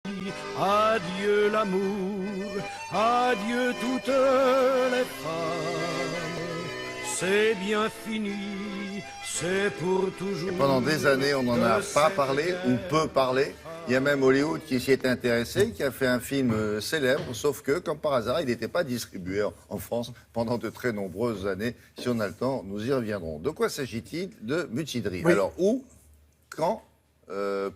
Adieu l'amour, adieu toutes les femmes. C'est bien fini, c'est pour toujours. Et pendant des années, on n'en a pas parlé ou peu parlé. Il y a même Hollywood qui s'y est intéressé, qui a fait un film célèbre, sauf que, comme par hasard, il n'était pas distribué en France pendant de très nombreuses années. Si on a le temps, nous y reviendrons. De quoi s'agit-il? De mutinerie. Oui. Alors, où, quand,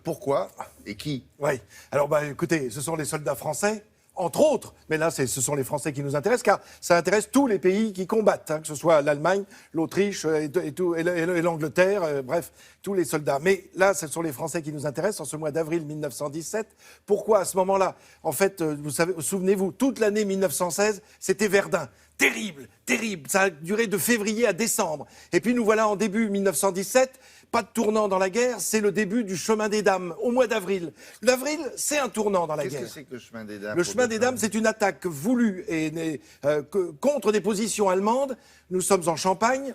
pourquoi et qui? Oui. Alors, écoutez, ce sont les soldats français, entre autres, mais là, ce sont les Français qui nous intéressent, car ça intéresse tous les pays qui combattent, hein, que ce soit l'Allemagne, l'Autriche et l'Angleterre, bref, tous les soldats. Mais là, ce sont les Français qui nous intéressent en ce mois d'avril 1917. Pourquoi à ce moment-là? En fait, souvenez-vous, toute l'année 1916, c'était Verdun. Terrible, terrible. Ça a duré de février à décembre. Et puis nous voilà en début 1917. Pas de tournant dans la guerre, c'est le début du chemin des dames, au mois d'avril. L'avril, c'est un tournant dans la guerre. Qu'est-ce que c'est que le chemin des dames? Le chemin des dames, c'est une attaque voulue contre des positions allemandes. Nous sommes en Champagne.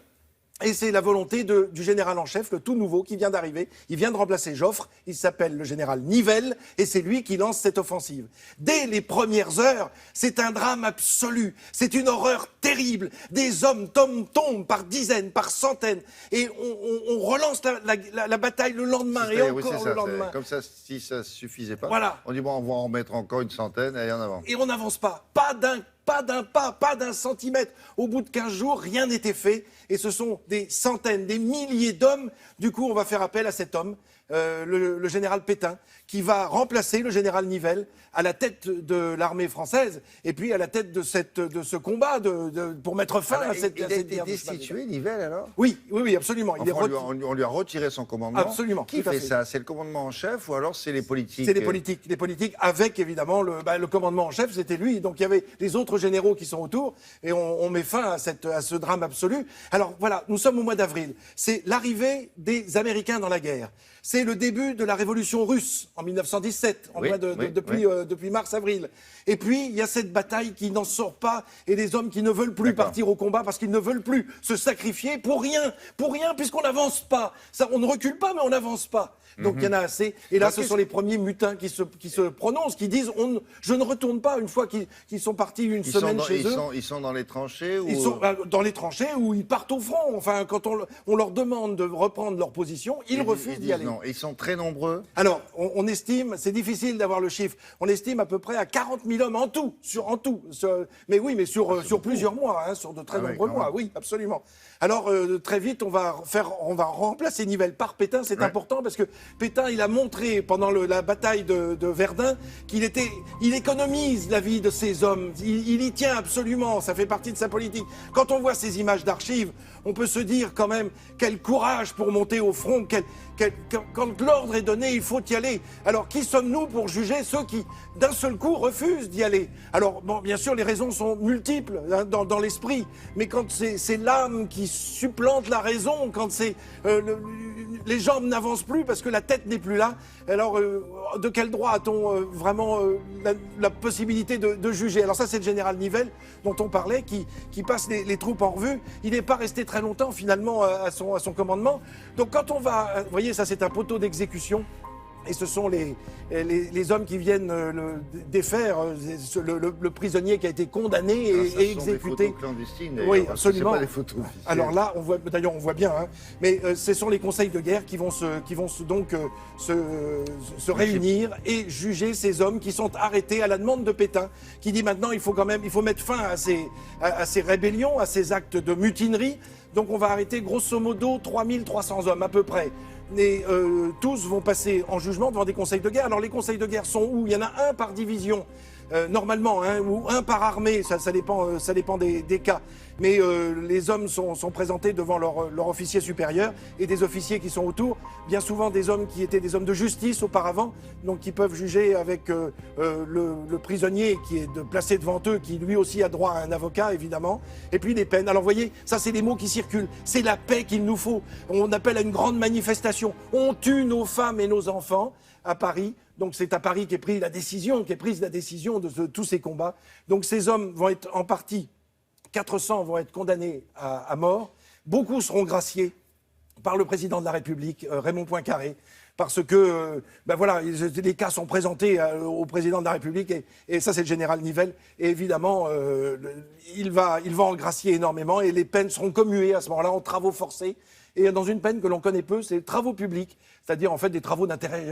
Et c'est la volonté du général en chef, le tout nouveau, qui vient d'arriver. Il vient de remplacer Joffre. Il s'appelle le général Nivelle. Et c'est lui qui lance cette offensive. Dès les premières heures, c'est un drame absolu. C'est une horreur terrible. Des hommes tombent par dizaines, par centaines. Et on relance la bataille le lendemain et encore le lendemain. Comme ça, si ça ne suffisait pas, voilà. On dit, bon, on va en mettre encore une centaine et en avant. Et on n'avance pas. Pas d'un pas, pas d'un centimètre. Au bout de 15 jours, rien n'était fait. Et ce sont des centaines, des milliers d'hommes. Du coup, on va faire appel à cet homme, le général Pétain, qui va remplacer le général Nivelle à la tête de l'armée française et puis à la tête de ce combat pour mettre fin à cette guerre. Il a été destitué, Nivelle, alors? Oui, absolument. Enfin, on lui a retiré son commandement. Absolument. Qui fait ça? C'est le commandement en chef ou alors c'est les politiques? C'est les politiques avec évidemment le commandement en chef, c'était lui. Donc il y avait les autres généraux qui sont autour et on met fin à ce drame absolu. Alors voilà, nous sommes au mois d'avril. C'est l'arrivée des Américains dans la guerre. C'est le début de la révolution russe en 1917, depuis mars-avril. Et puis, il y a cette bataille qui n'en sort pas et des hommes qui ne veulent plus partir au combat parce qu'ils ne veulent plus se sacrifier pour rien, puisqu'on n'avance pas. Ça, on ne recule pas, mais on n'avance pas. Donc il y en a assez. Et là, ce sont les premiers mutins qui se prononcent, qui disent je ne retourne pas une fois qu'ils sont partis une semaine chez eux. Ils sont dans les tranchées ou... Ils sont dans les tranchées ou ils partent au front. Enfin, quand on leur demande de reprendre leur position, ils refusent d'y aller. Non. Ils sont très nombreux. Alors, on estime, c'est difficile d'avoir le chiffre, on estime à peu près à 40 000 hommes en tout. Mais sur plusieurs mois, hein, sur de très nombreux mois. Oui, absolument. Alors, très vite, on va remplacer Nivelle par Pétain. C'est important parce que Pétain, il a montré pendant la bataille de Verdun qu'il économise la vie de ces hommes. Il y tient absolument, ça fait partie de sa politique. Quand on voit ces images d'archives, on peut se dire quand même quel courage pour monter au front, quand l'ordre est donné, il faut y aller. Alors, qui sommes-nous pour juger ceux qui, d'un seul coup, refusent d'y aller? Alors, bon, bien sûr, les raisons sont multiples hein, dans l'esprit, mais quand c'est l'âme qui supplante la raison, quand les jambes n'avancent plus parce que la tête n'est plus là, alors de quel droit a-t-on vraiment la possibilité de juger? Alors ça, c'est le général Nivelle dont on parlait, qui passe les troupes en revue. Il n'est pas resté très longtemps, finalement, à son commandement. Donc quand on va... Vous voyez, ça, c'est un poteau d'exécution. Et ce sont les hommes qui viennent défaire le prisonnier qui a été condamné et exécuté. Des photos clandestines. Oui, absolument. C'est pas des photos officielles. Alors là, on voit bien, hein, mais ce sont les conseils de guerre qui vont se réunir et juger ces hommes qui sont arrêtés à la demande de Pétain, qui dit maintenant il faut mettre fin à ces rébellions, à ces actes de mutinerie. Donc on va arrêter grosso modo 3300 hommes à peu près. Et tous vont passer en jugement devant des conseils de guerre. Alors les conseils de guerre sont où? Il y en a un par division, normalement, hein, ou un par armée, ça dépend des cas. Mais les hommes sont présentés devant leur officier supérieur et des officiers qui sont autour, bien souvent des hommes qui étaient des hommes de justice auparavant, donc qui peuvent juger avec le prisonnier qui est placé devant eux, qui lui aussi a droit à un avocat, évidemment, et puis les peines. Alors vous voyez, ça c'est des mots qui circulent, c'est la paix qu'il nous faut. On appelle à une grande manifestation, on tue nos femmes et nos enfants à Paris. Donc c'est à Paris qu'est prise la décision de tous ces combats. Donc ces hommes vont être en partie, 400 vont être condamnés à mort. Beaucoup seront graciés par le président de la République, Raymond Poincaré. parce que ben voilà, les cas sont présentés au président de la République et ça c'est le général Nivelle. Et évidemment, il va en gracier énormément et les peines seront commuées à ce moment-là en travaux forcés. Et dans une peine que l'on connaît peu, c'est les travaux publics, c'est-à-dire en fait des travaux d'intérêt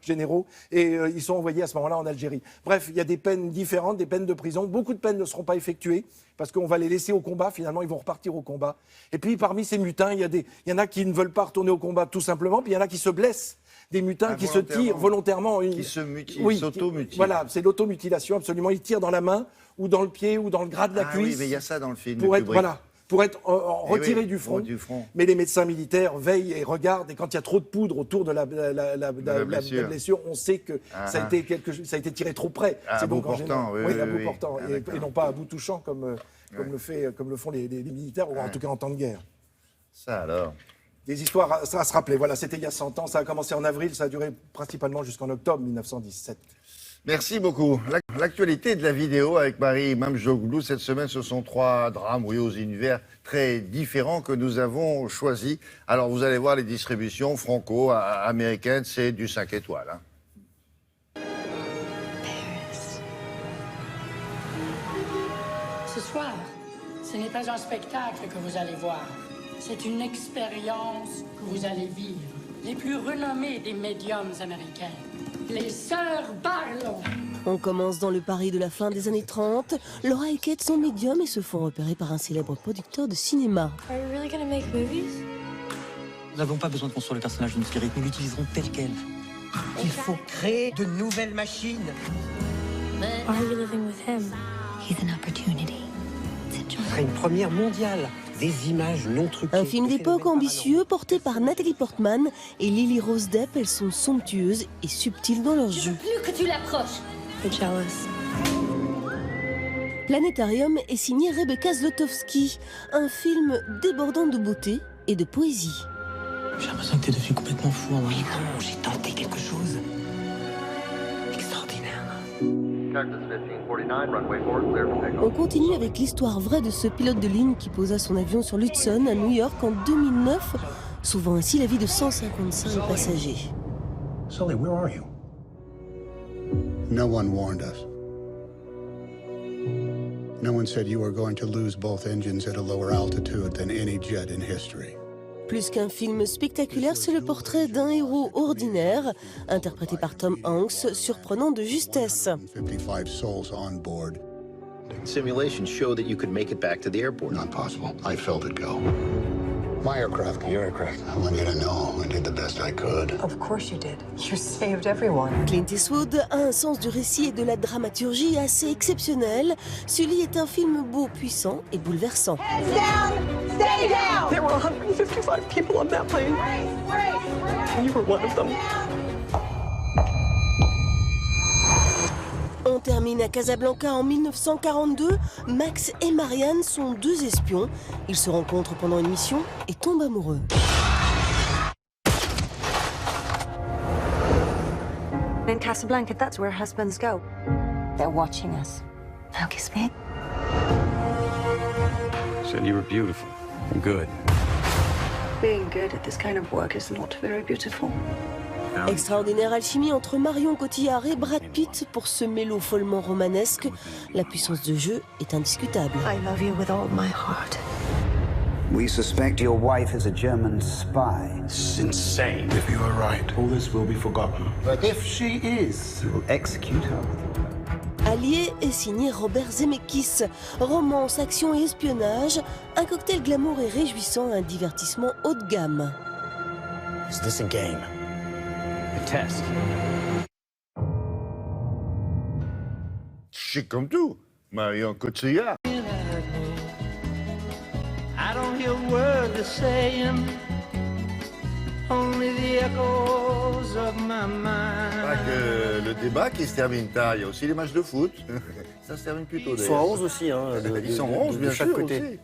généraux, et ils sont envoyés à ce moment-là en Algérie. Bref, il y a des peines différentes, des peines de prison. Beaucoup de peines ne seront pas effectuées parce qu'on va les laisser au combat. Finalement, ils vont repartir au combat. Et puis parmi ces mutins, il y en a qui ne veulent pas retourner au combat tout simplement, puis il y en a qui se blessent. Des mutins qui se tirent volontairement. Qui s'automutilent. Voilà, c'est l'automutilation, absolument. Ils tirent dans la main, ou dans le pied, ou dans le gras de la cuisse. Oui, mais il y a ça dans le film. Pour être retiré du front. Mais les médecins militaires veillent et regardent, et quand il y a trop de poudre autour de la blessure, on sait que ça a été tiré trop près. À bout portant, à bout portant, et non pas à bout touchant comme le font les militaires, ou en tout cas en temps de guerre. Ça alors. Des histoires à se rappeler. Voilà, c'était il y a 100 ans, ça a commencé en avril, ça a duré principalement jusqu'en octobre 1917. Merci beaucoup. L'actualité de la vidéo avec Marie Mamjoglou cette semaine, ce sont 3 drames aux univers très différents que nous avons choisis. Alors vous allez voir les distributions franco-américaines, c'est du 5 étoiles. Ce soir, ce n'est pas un spectacle que vous allez voir. C'est une expérience que vous allez vivre. Les plus renommés des médiums américains. Les sœurs Barlow. On commence dans le Paris de la fin des années 30. Laura et Kate sont médiums et se font repérer par un célèbre producteur de cinéma. Are you really gonna make movies? Nous n'avons pas besoin de construire le personnage d'une spirit, nous l'utiliserons tel quel. Il faut créer de nouvelles machines. Why are you living with him? He's an opportunity. Ce serait une première mondiale. Des images non truquées. Un film d'époque ambitieux porté par Nathalie Portman et Lily Rose Depp. Elles sont somptueuses et subtiles dans leur Je jeu. veux plus que tu l'approches. I'm jealous. Planétarium est signé Rebecca Zlotowski. Un film débordant de beauté et de poésie. J'ai l'impression que t'es devenu complètement fou en vrai. Mais non, j'ai tenté quelque chose extraordinaire. On continue avec l'histoire vraie de ce pilote de ligne qui posa son avion sur l'Hudson à New York en 2009, sauvant ainsi la vie de 155 passagers. Sully, where are you? No one warned us. No one said you were going to lose both engines at a lower altitude than any jet in history. Plus qu'un film spectaculaire, c'est le portrait d'un héros ordinaire, interprété par Tom Hanks, surprenant de justesse. 55 souls on board. Simulations show that you could make it back to the airport. Not possible. I felt it go. My aircraft. Your aircraft. I want you to know I did the best I could. Of course you did. You saved everyone. Clint Eastwood a un sens du récit et de la dramaturgie assez exceptionnel. Sully est un film beau, puissant et bouleversant. Hands down! Stay down! There were 155 people on that plane. You were one of them. On termine à Casablanca en 1942. Max et Marianne sont 2 espions. Ils se rencontrent pendant une mission et tombent amoureux. In Casablanca, that's where husbands go. They're watching us. Now kiss me. Said you were beautiful and good. Being good at this kind of work is not very beautiful. Extraordinaire alchimie entre Marion Cotillard et Brad Pitt pour ce mélo follement romanesque. La puissance de jeu est indiscutable. I love you with all my heart. We suspect your wife is a German spy. This is insane. If you are right, all this will be forgotten. But if she is, We will execute her. Allié est signé Robert Zemeckis. Romance, action et espionnage, un cocktail glamour et réjouissant, un divertissement haut de gamme. Is this a game? A test? Chic comme tout, Marion Cotillard. I don't hear a word they're saying, only the echoes of my mind. Pas que le débat qui se termine tard, il y a aussi les matchs de foot. Ça se termine plutôt. Ils sont à 11 aussi. Hein, Ils sont 11, bien de chaque sûr, côté. aussi.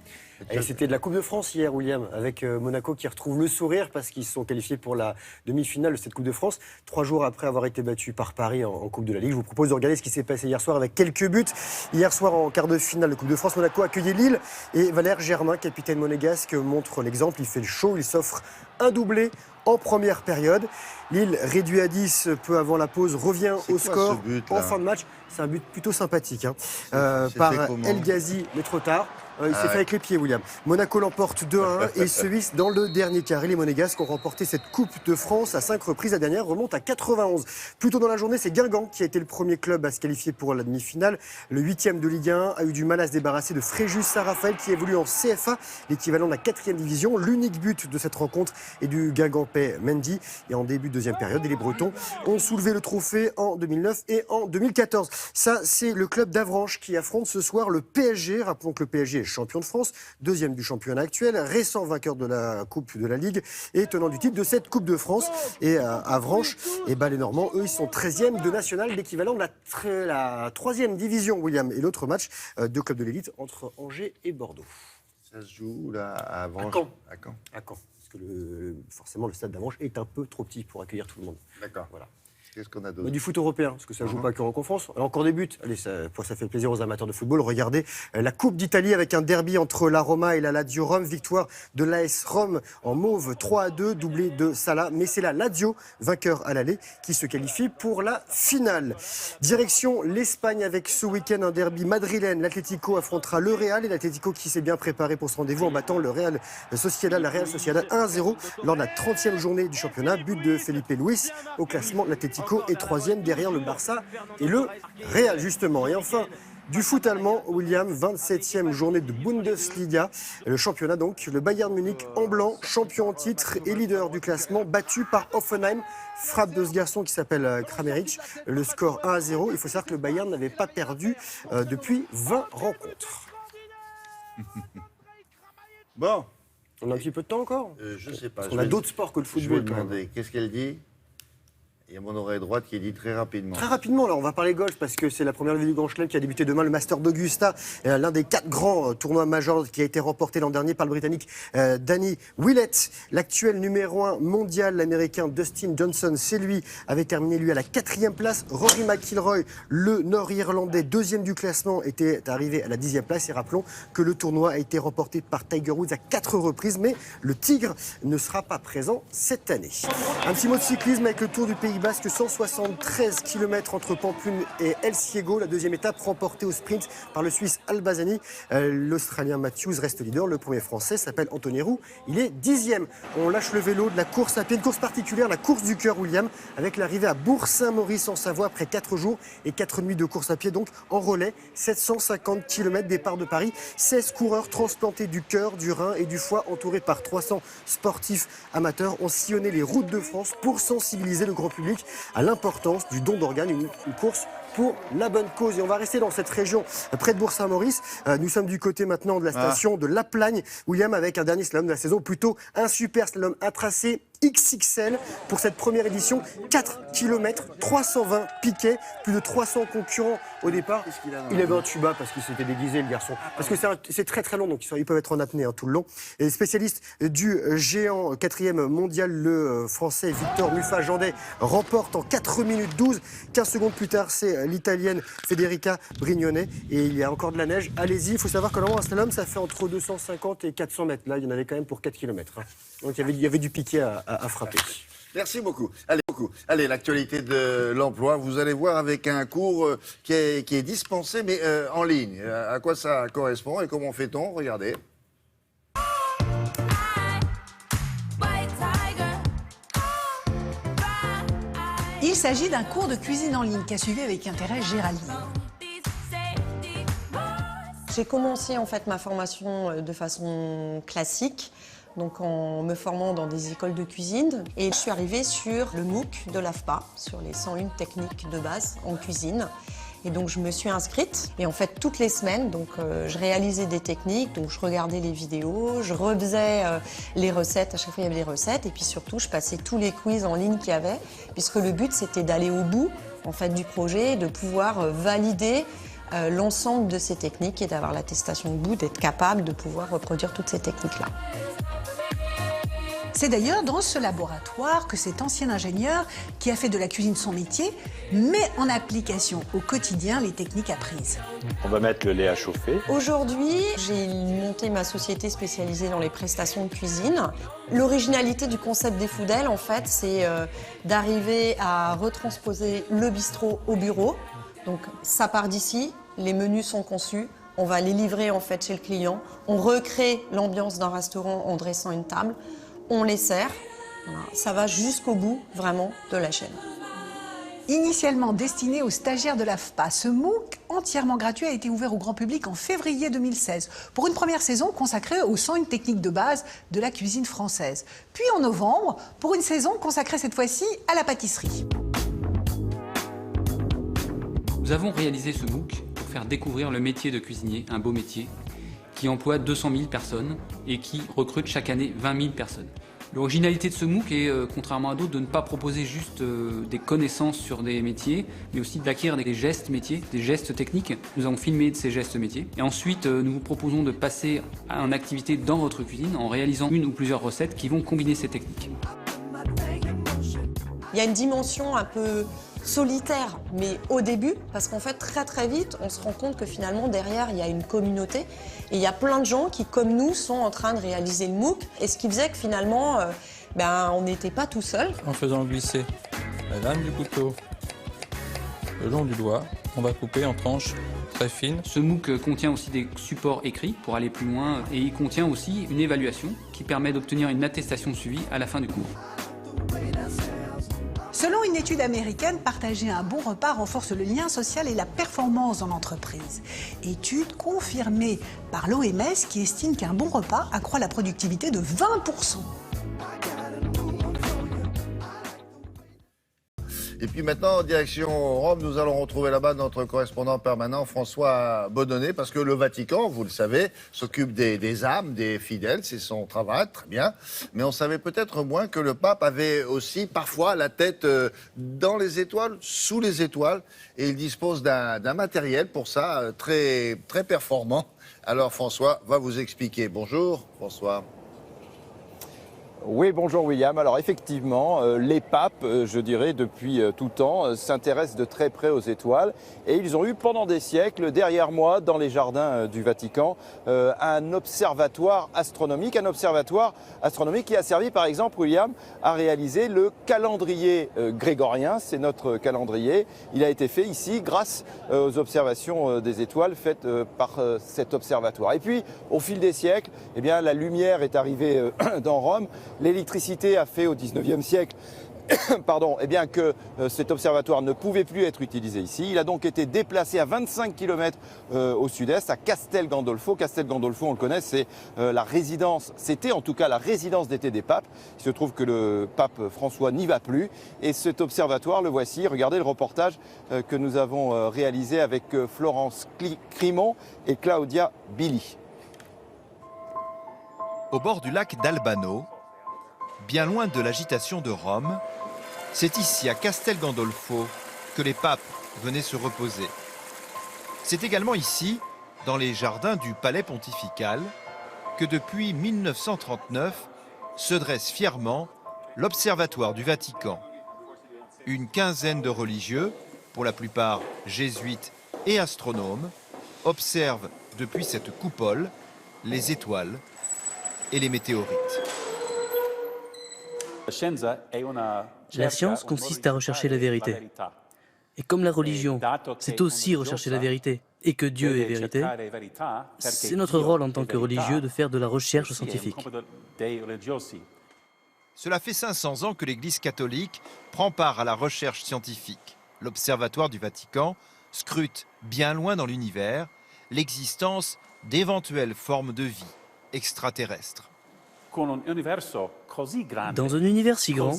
Et c'était de la Coupe de France hier, William, avec Monaco qui retrouve le sourire parce qu'ils se sont qualifiés pour la demi-finale de cette Coupe de France, 3 jours après avoir été battus par Paris en Coupe de la Ligue. Je vous propose de regarder ce qui s'est passé hier soir avec quelques buts. Hier soir, en quart de finale de Coupe de France, Monaco accueillait Lille et Valère Germain, capitaine monégasque, montre l'exemple. Il fait le show, il s'offre un doublé en première période. Lille, réduit à 10 peu avant la pause, revient au score en fin de match. C'est un but plutôt sympathique par El Ghazi, mais trop tard. Il s'est fait avec les pieds, William. Monaco l'emporte 2-1 et se hisse dans le dernier quart. Et les Monégasques ont remporté cette Coupe de France à 5 reprises. La dernière remonte à 91. Plus tôt dans la journée, c'est Guingamp qui a été le premier club à se qualifier pour la demi-finale. Le 8e de Ligue 1 a eu du mal à se débarrasser de Fréjus Saint-Raphaël qui évolue en CFA, l'équivalent de la 4e division. L'unique but de cette rencontre est du Guingampais Mendy. Et en début de deuxième période, et les Bretons ont soulevé le trophée en 2009 et en 2014. Ça, c'est le club d'Avranches qui affronte ce soir le PSG. Rappelons que le PSG est champion de France, deuxième du championnat actuel, récent vainqueur de la Coupe de la Ligue et tenant du titre de cette Coupe de France. Et Avranches, les Normands, eux, ils sont 13e de national, l'équivalent de la 3e division, William. Et l'autre match, deux clubs de l'élite entre Angers et Bordeaux. Ça se joue là à Avranches. À Caen. Parce que forcément, le stade d'Avranches est un peu trop petit pour accueillir tout le monde. D'accord. Voilà. Qu'est-ce qu'on a d'autre ? Du foot européen, parce que ça ne joue pas qu'en France. Alors, encore des buts. Allez, ça fait plaisir aux amateurs de football. Regardez la Coupe d'Italie avec un derby entre la Roma et la Lazio Rome. Victoire de l'AS Rome en mauve 3-2, doublé de Salah. Mais c'est la Lazio, vainqueur à l'aller, qui se qualifie pour la finale. Direction l'Espagne avec ce week-end un derby madrilène. L'Atlético affrontera le Real et l'Atlético qui s'est bien préparé pour ce rendez-vous en battant la Real Sociedad 1-0 lors de la 30e journée du championnat. But de Felipe Luis. Au classement, l'Atlético est 3e derrière le Barça et le Real, justement. Et enfin, du foot allemand, William, 27e journée de Bundesliga. Le championnat, donc, le Bayern Munich en blanc, champion en titre et leader du classement, battu par Hoffenheim. Frappe de ce garçon qui s'appelle Kramaric. Le score 1-0. Il faut savoir que le Bayern n'avait pas perdu depuis 20 rencontres. Bon. On a un petit peu de temps encore Je sais pas. Parce qu'on a d'autres sports que le football. Je vais demander, qu'est-ce qu'elle dit ? Il y a mon oreille droite qui dit très rapidement. Très rapidement, là, on va parler golf parce que c'est la première levée du Grand Chelem qui a débuté demain, le Master d'Augusta, l'un des 4 grands tournois majeurs qui a été remporté l'an dernier par le Britannique Danny Willett. L'actuel numéro 1 mondial, l'Américain Dustin Johnson, c'est lui, avait terminé lui à la 4e place. Rory McIlroy, le Nord-Irlandais, 2e du classement, était arrivé à la 10e place. Et rappelons que le tournoi a été remporté par Tiger Woods à 4 reprises, mais le Tigre ne sera pas présent cette année. Un petit mot de cyclisme avec le Tour du Pays Basque, 173 km entre Pampelune et El Ciego. La deuxième étape remportée au sprint par le Suisse Albazani. L'Australien Matthews reste leader. Le premier Français s'appelle Anthony Roux. Il est 10e. On lâche le vélo de la course à pied. Une course particulière, la course du cœur, William, avec l'arrivée à Bourg-Saint-Maurice en Savoie après 4 jours et 4 nuits de course à pied. Donc en relais, 750 km départ de Paris. 16 coureurs transplantés du cœur, du rein et du foie, entourés par 300 sportifs amateurs, ont sillonné les routes de France pour sensibiliser le grand public à l'importance du don d'organes, une course pour la bonne cause. Et on va rester dans cette région près de Bourg-Saint-Maurice. Nous sommes du côté maintenant de la station de La Plagne, William, avec un dernier slalom de la saison, plutôt un super slalom, un tracé XXL pour cette première édition. 4 km, 320 piquets, plus de 300 concurrents au départ. Il avait un tuba parce qu'il s'était déguisé, le garçon. Parce que c'est très très long, donc ils peuvent être en apnée tout le long. Et spécialiste du géant 4e mondial, le français Victor Muffat-Jandet remporte en 4 minutes 12. 15 secondes plus tard, c'est l'italienne Federica Brignone. Et il y a encore de la neige. Allez-y, il faut savoir que normalement un slalom, ça fait entre 250 et 400 mètres. Là, il y en avait quand même pour 4 km. Donc il y avait du piquet à frapper. Merci beaucoup. Allez, l'actualité de l'emploi, vous allez voir avec un cours qui est dispensé, mais en ligne. À quoi ça correspond et comment fait-on ? Regardez. Il s'agit d'un cours de cuisine en ligne qu'a suivi avec intérêt Géraldine. J'ai commencé en fait ma formation de façon classique, donc en me formant dans des écoles de cuisine. Et je suis arrivée sur le MOOC de l'AFPA, sur les 101 techniques de base en cuisine. Et donc je me suis inscrite. Et en fait, toutes les semaines, donc, je réalisais des techniques, donc je regardais les vidéos, je refaisais les recettes, à chaque fois il y avait des recettes. Et puis surtout, je passais tous les quiz en ligne qu'il y avait, puisque le but c'était d'aller au bout en fait, du projet, de pouvoir valider l'ensemble de ces techniques et d'avoir l'attestation debout, d'être capable de pouvoir reproduire toutes ces techniques-là. C'est d'ailleurs dans ce laboratoire que cet ancien ingénieur, qui a fait de la cuisine son métier, met en application au quotidien les techniques apprises. On va mettre le lait à chauffer. Aujourd'hui, j'ai monté ma société spécialisée dans les prestations de cuisine. L'originalité du concept des Foodels, en fait, c'est d'arriver à retransposer le bistrot au bureau. Donc ça part d'ici, les menus sont conçus, on va les livrer en fait chez le client, on recrée l'ambiance d'un restaurant en dressant une table. On les sert, voilà. Ça va jusqu'au bout vraiment de la chaîne. Initialement destiné aux stagiaires de l'AFPA, ce MOOC entièrement gratuit a été ouvert au grand public en février 2016 pour une première saison consacrée aux 101 techniques de base de la cuisine française. Puis en novembre, pour une saison consacrée cette fois-ci à la pâtisserie. Nous avons réalisé ce MOOC pour faire découvrir le métier de cuisinier, un beau métier, qui emploie 200 000 personnes et qui recrute chaque année 20 000 personnes. L'originalité de ce MOOC est, contrairement à d'autres, de ne pas proposer juste des connaissances sur des métiers, mais aussi d'acquérir des gestes métiers, des gestes techniques. Nous avons filmé de ces gestes métiers. Et ensuite, nous vous proposons de passer en activité dans votre cuisine en réalisant une ou plusieurs recettes qui vont combiner ces techniques. Il y a une dimension un peu solitaire, mais au début, parce qu'en fait, très vite, on se rend compte que finalement, derrière, il y a une communauté. Et il y a plein de gens qui, comme nous, sont en train de réaliser le MOOC. Et ce qui faisait que finalement, on n'était pas tout seul. En faisant glisser la lame du couteau le long du doigt, on va couper en tranches très fines. Ce MOOC contient aussi des supports écrits pour aller plus loin. Et il contient aussi une évaluation qui permet d'obtenir une attestation de suivi à la fin du cours. Selon une étude américaine, partager un bon repas renforce le lien social et la performance dans l'entreprise. Étude confirmée par l'OMS qui estime qu'un bon repas accroît la productivité de 20%. Et puis maintenant, direction Rome, nous allons retrouver là-bas notre correspondant permanent François Bodonnet, parce que le Vatican, vous le savez, s'occupe des âmes, des fidèles, c'est son travail, très bien. Mais on savait peut-être moins que le pape avait aussi parfois la tête dans les étoiles, sous les étoiles, et il dispose d'un matériel pour ça très performant. Alors François va vous expliquer. Bonjour François. Oui, bonjour William. Alors effectivement, les papes, je dirais depuis tout temps, s'intéressent de très près aux étoiles. Et ils ont eu pendant des siècles, derrière moi, dans les jardins du Vatican, un observatoire astronomique. Un observatoire astronomique qui a servi par exemple, William, à réaliser le calendrier grégorien. C'est notre calendrier. Il a été fait ici grâce aux observations des étoiles faites par cet observatoire. Et puis, au fil des siècles, eh bien, la lumière est arrivée dans Rome. L'électricité a fait au XIXe siècle eh bien, que cet observatoire ne pouvait plus être utilisé ici. Il a donc été déplacé à 25 km au sud-est, à Castel Gandolfo. Castel Gandolfo, on le connaît, c'est la résidence, c'était en tout cas la résidence d'été des papes. Il se trouve que le pape François n'y va plus. Et cet observatoire, le voici. Regardez le reportage que nous avons réalisé avec Florence Crimon et Claudia Billy. Au bord du lac d'Albano, bien loin de l'agitation de Rome, c'est ici, à Castel Gandolfo, que les papes venaient se reposer. C'est également ici, dans les jardins du palais pontifical, que depuis 1939 se dresse fièrement l'Observatoire du Vatican. Une quinzaine de religieux, pour la plupart jésuites et astronomes, observent depuis cette coupole les étoiles et les météorites. La science consiste à rechercher la vérité. Et comme la religion, c'est aussi rechercher la vérité, et que Dieu est vérité, c'est notre rôle en tant que religieux de faire de la recherche scientifique. Cela fait 500 ans que l'Église catholique prend part à la recherche scientifique. L'Observatoire du Vatican scrute bien loin dans l'univers l'existence d'éventuelles formes de vie extraterrestres. Dans un univers si grand,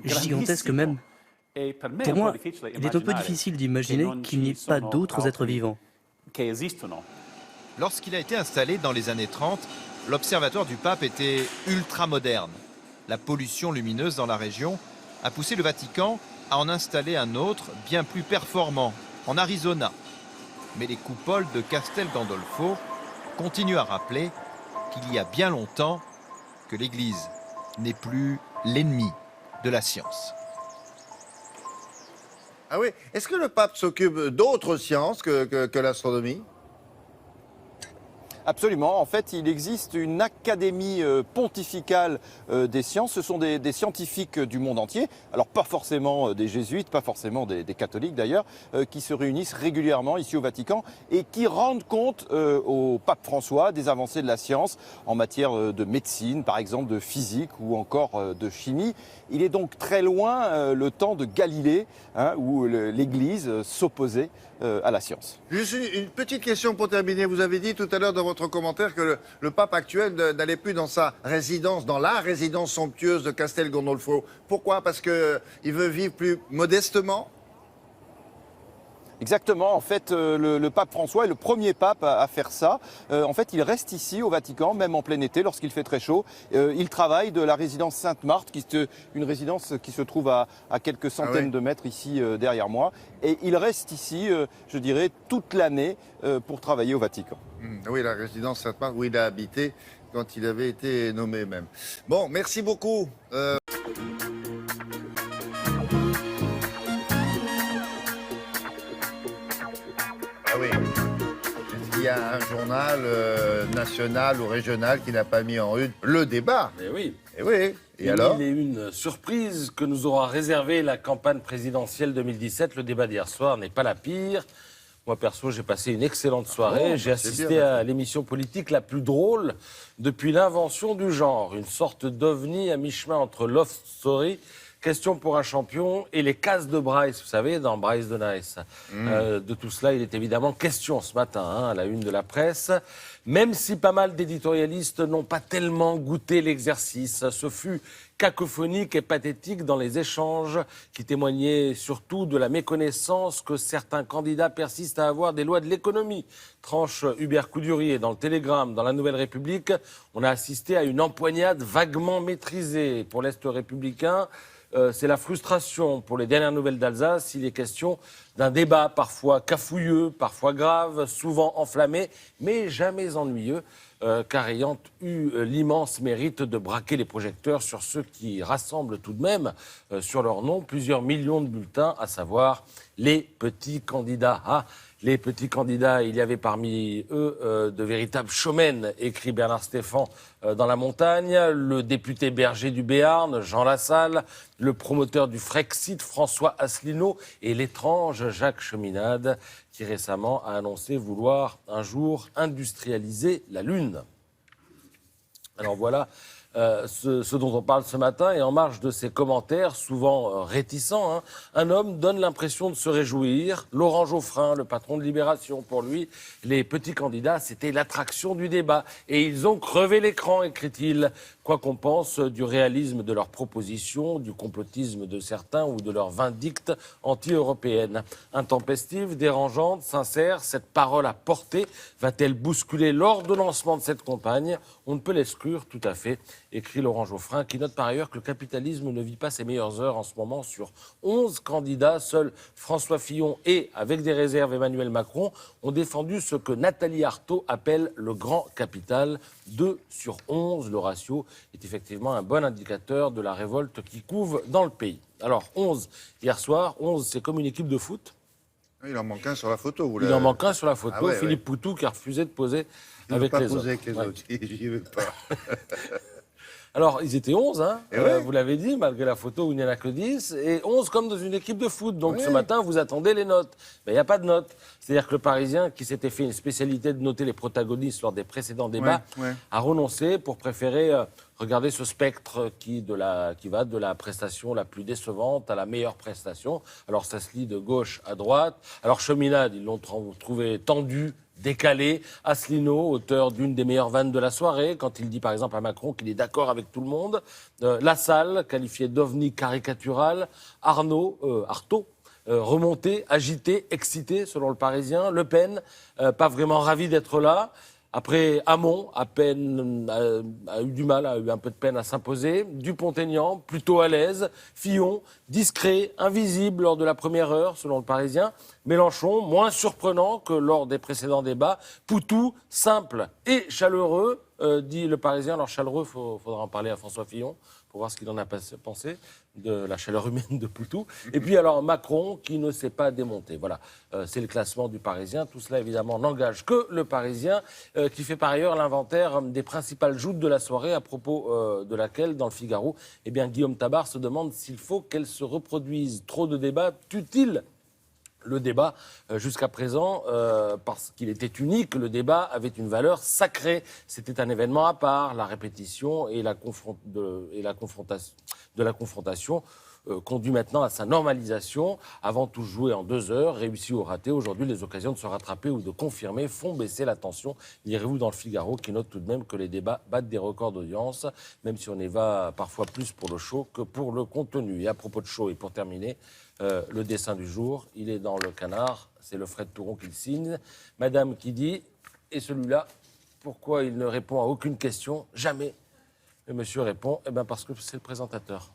gigantesque même, pour moi, il est un peu difficile d'imaginer qu'il n'y ait pas d'autres êtres vivants. Lorsqu'il a été installé dans les années 30, l'observatoire du pape était ultra moderne. La pollution lumineuse dans la région a poussé le Vatican à en installer un autre, bien plus performant, en Arizona. Mais les coupoles de Castel Gandolfo continuent à rappeler qu'il y a bien longtemps que l'Église n'est plus l'ennemi de la science. Ah oui, est-ce que le pape s'occupe d'autres sciences que l'astronomie ? Absolument. En fait, il existe une académie pontificale des sciences. Ce sont des scientifiques du monde entier. Alors, pas forcément des jésuites, pas forcément des catholiques d'ailleurs, qui se réunissent régulièrement ici au Vatican et qui rendent compte au pape François des avancées de la science en matière de médecine, par exemple, de physique ou encore de chimie. Il est donc très loin le temps de Galilée, hein, où l'Église s'opposait à la science. Juste une petite question pour terminer. Vous avez dit tout à l'heure dans votre commentaire que le pape actuel n'allait plus dans sa résidence, dans la résidence somptueuse de Castel Gandolfo. Pourquoi? Parce qu'il veut vivre plus modestement? Exactement. En fait, le pape François est le premier pape à faire ça. En fait, il reste ici au Vatican, même en plein été, lorsqu'il fait très chaud. Il travaille de la résidence Sainte-Marthe, une résidence qui se trouve à quelques centaines de mètres ici derrière moi. Et il reste ici, je dirais, toute l'année pour travailler au Vatican. Oui, la résidence Sainte-Marthe où il a habité quand il avait été nommé même. Bon, merci beaucoup. Ah oui. Est-ce qu'il y a un journal national ou régional qui n'a pas mis en une le débat? Mais oui. Et oui. Et alors? Il est une surprise que nous aura réservée la campagne présidentielle 2017. Le débat d'hier soir n'est pas la pire. Moi, perso, j'ai passé une excellente soirée. J'ai assisté à l'émission politique la plus drôle depuis l'invention du genre. Une sorte d'ovni à mi-chemin entre Love Story, Question pour un champion et les cases de Bryce, vous savez, dans Bryce de Nice. De tout cela, il est évidemment question ce matin, hein, à la une de la presse. Même si pas mal d'éditorialistes n'ont pas tellement goûté l'exercice, ce fut cacophonique et pathétique dans les échanges qui témoignaient surtout de la méconnaissance que certains candidats persistent à avoir des lois de l'économie. Tranche Hubert Coudurier dans le Télégramme, dans la Nouvelle République, on a assisté à une empoignade vaguement maîtrisée. Pour l'Est républicain, c'est la frustration. Pour les dernières nouvelles d'Alsace, il est question d'un débat parfois cafouilleux, parfois grave, souvent enflammé, mais jamais ennuyeux, car ayant eu l'immense mérite de braquer les projecteurs sur ceux qui rassemblent tout de même sur leur nom plusieurs millions de bulletins, à savoir les petits candidats. Ah, les petits candidats, il y avait parmi eux de véritables showmen, écrit Bernard Stéphan dans La Montagne, le député berger du Béarn, Jean Lassalle, le promoteur du Frexit, François Asselineau, et l'étrange Jacques Cheminade, qui récemment a annoncé vouloir un jour industrialiser la Lune. Alors voilà ce dont on parle ce matin, et en marge de ces commentaires, souvent réticents, hein, un homme donne l'impression de se réjouir. Laurent Geoffrin, le patron de Libération, pour lui, les petits candidats, c'était l'attraction du débat. Et ils ont crevé l'écran, écrit-il. Quoi qu'on pense du réalisme de leurs propositions, du complotisme de certains ou de leurs vindictes anti-européennes. Intempestive, dérangeante, sincère, cette parole à portée va-t-elle bousculer l'ordonnancement de cette campagne? On ne peut l'exclure tout à fait, écrit Laurent Geoffrin, qui note par ailleurs que le capitalisme ne vit pas ses meilleures heures en ce moment. Sur 11 candidats, seuls François Fillon et, avec des réserves, Emmanuel Macron ont défendu ce que Nathalie Arthaud appelle le grand capital. 2 sur 11, le ratio est effectivement un bon indicateur de la révolte qui couve dans le pays. Alors 11 hier soir, 11 c'est comme une équipe de foot. Il en manque un sur la photo. Il en manque un sur la photo, ah ouais, Philippe Poutou qui a refusé de poser avec les autres. Avec les autres. J'y vais pas. Alors, ils étaient 11, hein, vous l'avez dit, malgré la photo où il n'y en a que 10, et 11 comme dans une équipe de foot. Donc ce matin, vous attendez les notes. Mais il n'y a pas de notes. C'est-à-dire que le Parisien, qui s'était fait une spécialité de noter les protagonistes lors des précédents débats, a renoncé pour préférer regarder ce spectre qui va de la prestation la plus décevante à la meilleure prestation. Alors ça se lit de gauche à droite. Alors Cheminade, ils l'ont trouvé tendu, décalé. Asselineau, auteur d'une des meilleures vannes de la soirée, quand il dit par exemple à Macron qu'il est d'accord avec tout le monde. Lassalle, qualifié d'ovni caricatural. Arthaud, remonté, agité, excité, selon le Parisien. Le Pen, pas vraiment ravi d'être là. Après Hamon, a eu du mal, a eu un peu de peine à s'imposer. Dupont-Aignan, plutôt à l'aise. Fillon, discret, invisible lors de la première heure, selon le Parisien. Mélenchon, moins surprenant que lors des précédents débats. Poutou, simple et chaleureux, dit le Parisien. Alors chaleureux, faudra en parler à François Fillon pour voir ce qu'il en a pensé de la chaleur humaine de Poutou. Et puis alors Macron qui ne s'est pas démonté. Voilà, c'est le classement du Parisien. Tout cela évidemment n'engage que le Parisien qui fait par ailleurs l'inventaire des principales joutes de la soirée à propos de laquelle, dans le Figaro, eh bien, Guillaume Tabar se demande s'il faut qu'elle se reproduise. Trop de débats tue-t-il le débat jusqu'à présent, parce qu'il était unique, le débat avait une valeur sacrée. C'était un événement à part, la répétition et la confrontation conduit maintenant à sa normalisation. Avant tout joué en 2 heures, réussi ou raté. Aujourd'hui, les occasions de se rattraper ou de confirmer font baisser la tension. Lirez-vous dans le Figaro qui note tout de même que les débats battent des records d'audience, même si on y va parfois plus pour le show que pour le contenu. Et à propos de show, et pour terminer, le dessin du jour, il est dans le Canard, c'est le Fred Touron qui le signe. Madame qui dit, et celui-là, pourquoi il ne répond à aucune question, jamais. Le monsieur répond, eh bien parce que c'est le présentateur.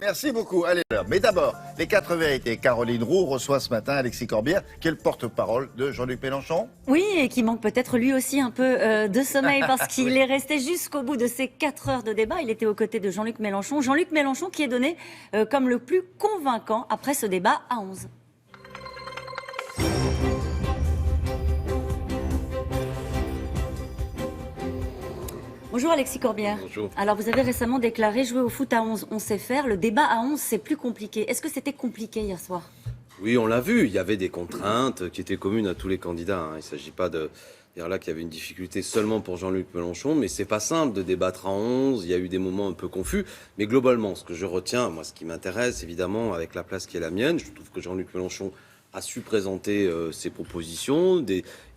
Merci beaucoup. Allez, mais d'abord, les 4 vérités. Caroline Roux reçoit ce matin Alexis Corbière, qui est le porte-parole de Jean-Luc Mélenchon. Oui, et qui manque peut-être lui aussi un peu de sommeil parce qu'il est resté jusqu'au bout de ces 4 heures de débat. Il était aux côtés de Jean-Luc Mélenchon. Jean-Luc Mélenchon qui est donné comme le plus convaincant après ce débat à 11. Bonjour Alexis Corbière. Bonjour. Alors vous avez récemment déclaré jouer au foot à 11, on sait faire. Le débat à 11, c'est plus compliqué. Est-ce que c'était compliqué hier soir ? Oui, on l'a vu. Il y avait des contraintes qui étaient communes à tous les candidats. Il ne s'agit pas de dire là qu'il y avait une difficulté seulement pour Jean-Luc Mélenchon, mais c'est pas simple de débattre à 11. Il y a eu des moments un peu confus. Mais globalement, ce que je retiens, moi, ce qui m'intéresse, évidemment, avec la place qui est la mienne, je trouve que Jean-Luc Mélenchon a su présenter ses propositions.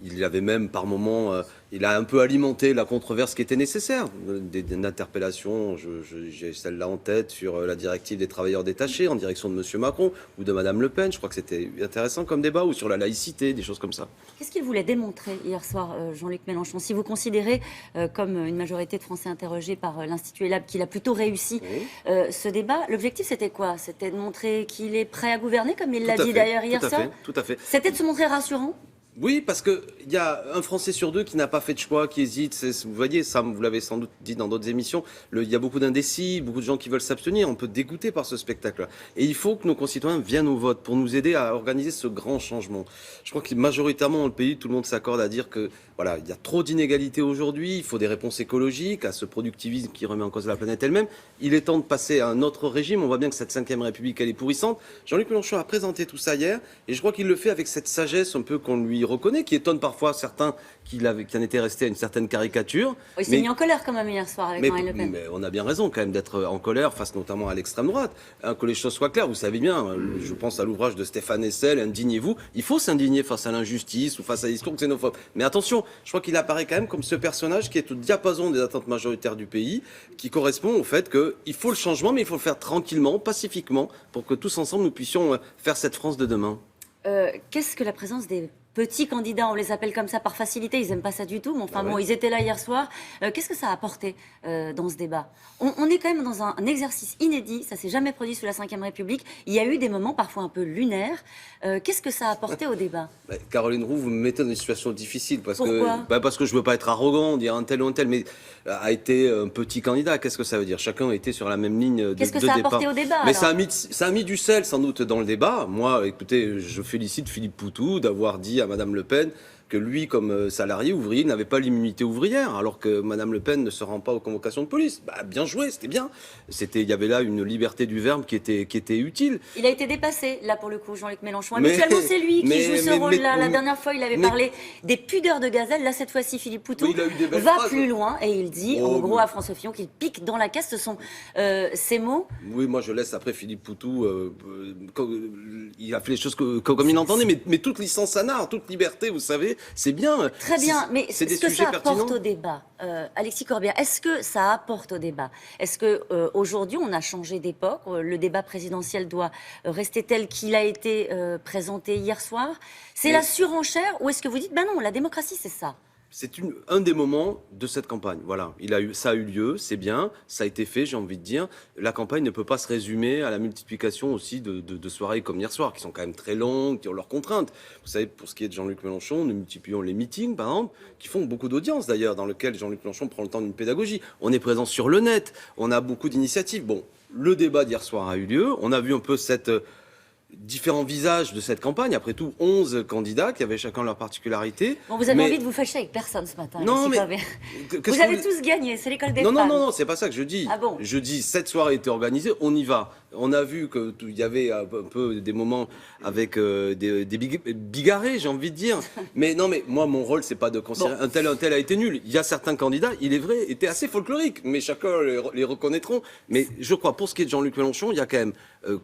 Il avait même, par moments, il a un peu alimenté la controverse qui était nécessaire. Une interpellation, j'ai celle-là en tête, sur la directive des travailleurs détachés en direction de M. Macron ou de Mme Le Pen. Je crois que c'était intéressant comme débat, ou sur la laïcité, des choses comme ça. Qu'est-ce qu'il voulait démontrer hier soir, Jean-Luc Mélenchon ? Si vous considérez, comme une majorité de Français interrogés par l'Institut ELAB, qu'il a plutôt réussi ce débat, l'objectif c'était quoi ? C'était de montrer qu'il est prêt à gouverner, comme il l'a dit d'ailleurs hier soir ? Tout à fait. C'était de se montrer rassurant ? Oui, parce qu'il y a un Français sur 2 qui n'a pas fait de choix, qui hésite. Vous voyez, ça, vous l'avez sans doute dit dans d'autres émissions, il y a beaucoup d'indécis, beaucoup de gens qui veulent s'abstenir. On peut dégoûter par ce spectacle-là. Et il faut que nos concitoyens viennent au vote pour nous aider à organiser ce grand changement. Je crois que majoritairement dans le pays, tout le monde s'accorde à dire que voilà, il y a trop d'inégalités aujourd'hui, il faut des réponses écologiques à ce productivisme qui remet en cause la planète elle-même. Il est temps de passer à un autre régime. On voit bien que cette 5e République, elle est pourrissante. Jean-Luc Mélenchon a présenté tout ça hier, et je crois qu'il le fait avec cette sagesse un peu qu'on lui reconnaît, qui étonne parfois certains qui en étaient restés à une certaine caricature. Il s'est mis en colère quand même hier soir avec Marine Le Pen. Mais on a bien raison quand même d'être en colère face notamment à l'extrême droite. Que les choses soient claires, vous savez bien, je pense à l'ouvrage de Stéphane Hessel, Indignez-vous. Il faut s'indigner face à l'injustice ou face à des discours xénophobes. Mais attention, je crois qu'il apparaît quand même comme ce personnage qui est au diapason des attentes majoritaires du pays, qui correspond au fait qu'il faut le changement, mais il faut le faire tranquillement, pacifiquement, pour que tous ensemble nous puissions faire cette France de demain. Qu'est-ce que la présence des petits candidats, on les appelle comme ça par facilité, ils n'aiment pas ça du tout, mais enfin bon, ils étaient là hier soir. Qu'est-ce que ça a apporté dans ce débat ? On est quand même dans un exercice inédit, ça s'est jamais produit sous la Ve République. Il y a eu des moments parfois un peu lunaires. Qu'est-ce que ça a apporté au débat ? Caroline Roux, vous me mettez dans une situation difficile parce Pourquoi ? Parce que je veux pas être arrogant, dire un tel ou un tel, mais a été un petit candidat. Qu'est-ce que ça veut dire ? Chacun était sur la même ligne de départ. Qu'est-ce que ça a apporté au débat ? Mais ça a mis du sel sans doute dans le débat. Moi, écoutez, je félicite Philippe Poutou d'avoir dit à Madame Le Pen que lui, comme salarié ouvrier, n'avait pas l'immunité ouvrière, alors que Madame Le Pen ne se rend pas aux convocations de police. Bien joué, c'était bien. Il y avait là une liberté du verbe qui était utile. Il a été dépassé, là, pour le coup, Jean-Luc Mélenchon. Habituellement, c'est lui qui joue ce rôle-là. La dernière fois, il avait parlé des pudeurs de gazelle. Là, cette fois-ci, Philippe Poutou va plus loin et il dit, en gros, à François Fillon, qu'il pique dans la caisse. Ce sont ses mots. Oui, moi, je laisse après Philippe Poutou. Il a fait les choses comme il entendait, mais toute licence à art, toute liberté, vous savez, c'est bien. Très bien, mais c'est des est-ce que sujets ça pertinents. apporte au débat Alexis Corbière, est-ce que ça apporte au débat? Est-ce qu'aujourd'hui, on a changé d'époque? Le débat présidentiel doit rester tel qu'il a été présenté hier soir? C'est la surenchère ou est-ce que vous dites, ben non, la démocratie, c'est ça? C'est un des moments de cette campagne. Voilà, ça a eu lieu, c'est bien, ça a été fait, j'ai envie de dire. La campagne ne peut pas se résumer à la multiplication aussi de soirées comme hier soir, qui sont quand même très longues, qui ont leurs contraintes. Vous savez, pour ce qui est de Jean-Luc Mélenchon, nous multiplions les meetings, par exemple, qui font beaucoup d'audience d'ailleurs, dans lesquels Jean-Luc Mélenchon prend le temps d'une pédagogie. On est présent sur le net, on a beaucoup d'initiatives. Bon, le débat d'hier soir a eu lieu, on a vu un peu différents visages de cette campagne. Après tout, 11 candidats qui avaient chacun leur particularité. Bon, vous avez envie de vous fâcher avec personne ce matin. Non, mais... Vous avez tous gagné, c'est l'école des femmes. Non, c'est pas ça que je dis. Ah bon? Je dis, cette soirée était organisée, on y va. On a vu qu'il y avait un peu des moments avec des bigarrés, j'ai envie de dire. Mais non, mais moi, mon rôle, c'est pas de considérer un tel a été nul. Il y a certains candidats, il est vrai, étaient assez folkloriques, mais chacun les reconnaîtront. Mais je crois, pour ce qui est de Jean-Luc Mélenchon, il y a quand même,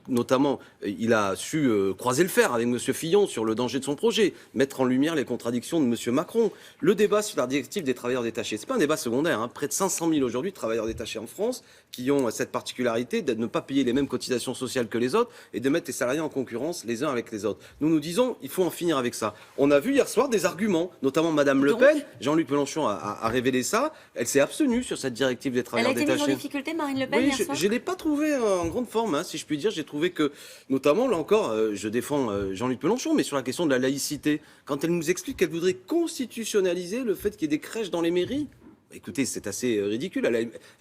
notamment, il a su croiser le fer avec M. Fillon sur le danger de son projet, mettre en lumière les contradictions de M. Macron. Le débat sur la directive des travailleurs détachés, c'est pas un débat secondaire. Près de 500 000 aujourd'hui de travailleurs détachés en France qui ont cette particularité de ne pas payer les mêmes cotisations sociales que les autres et de mettre les salariés en concurrence les uns avec les autres. Nous disons, il faut en finir avec ça. On a vu hier soir des arguments, notamment Mme Le Pen. Jean-Luc Mélenchon a révélé ça. Elle s'est abstenue sur cette directive des travailleurs détachés. Elle a été mise en difficulté, Marine Le Pen, hier soir? Je ne l'ai pas trouvée en grande forme, si je puis dire. J'ai trouvé que, notamment, là encore, je défends Jean-Luc Mélenchon, mais sur la question de la laïcité, quand elle nous explique qu'elle voudrait constitutionnaliser le fait qu'il y ait des crèches dans les mairies. Écoutez, c'est assez ridicule.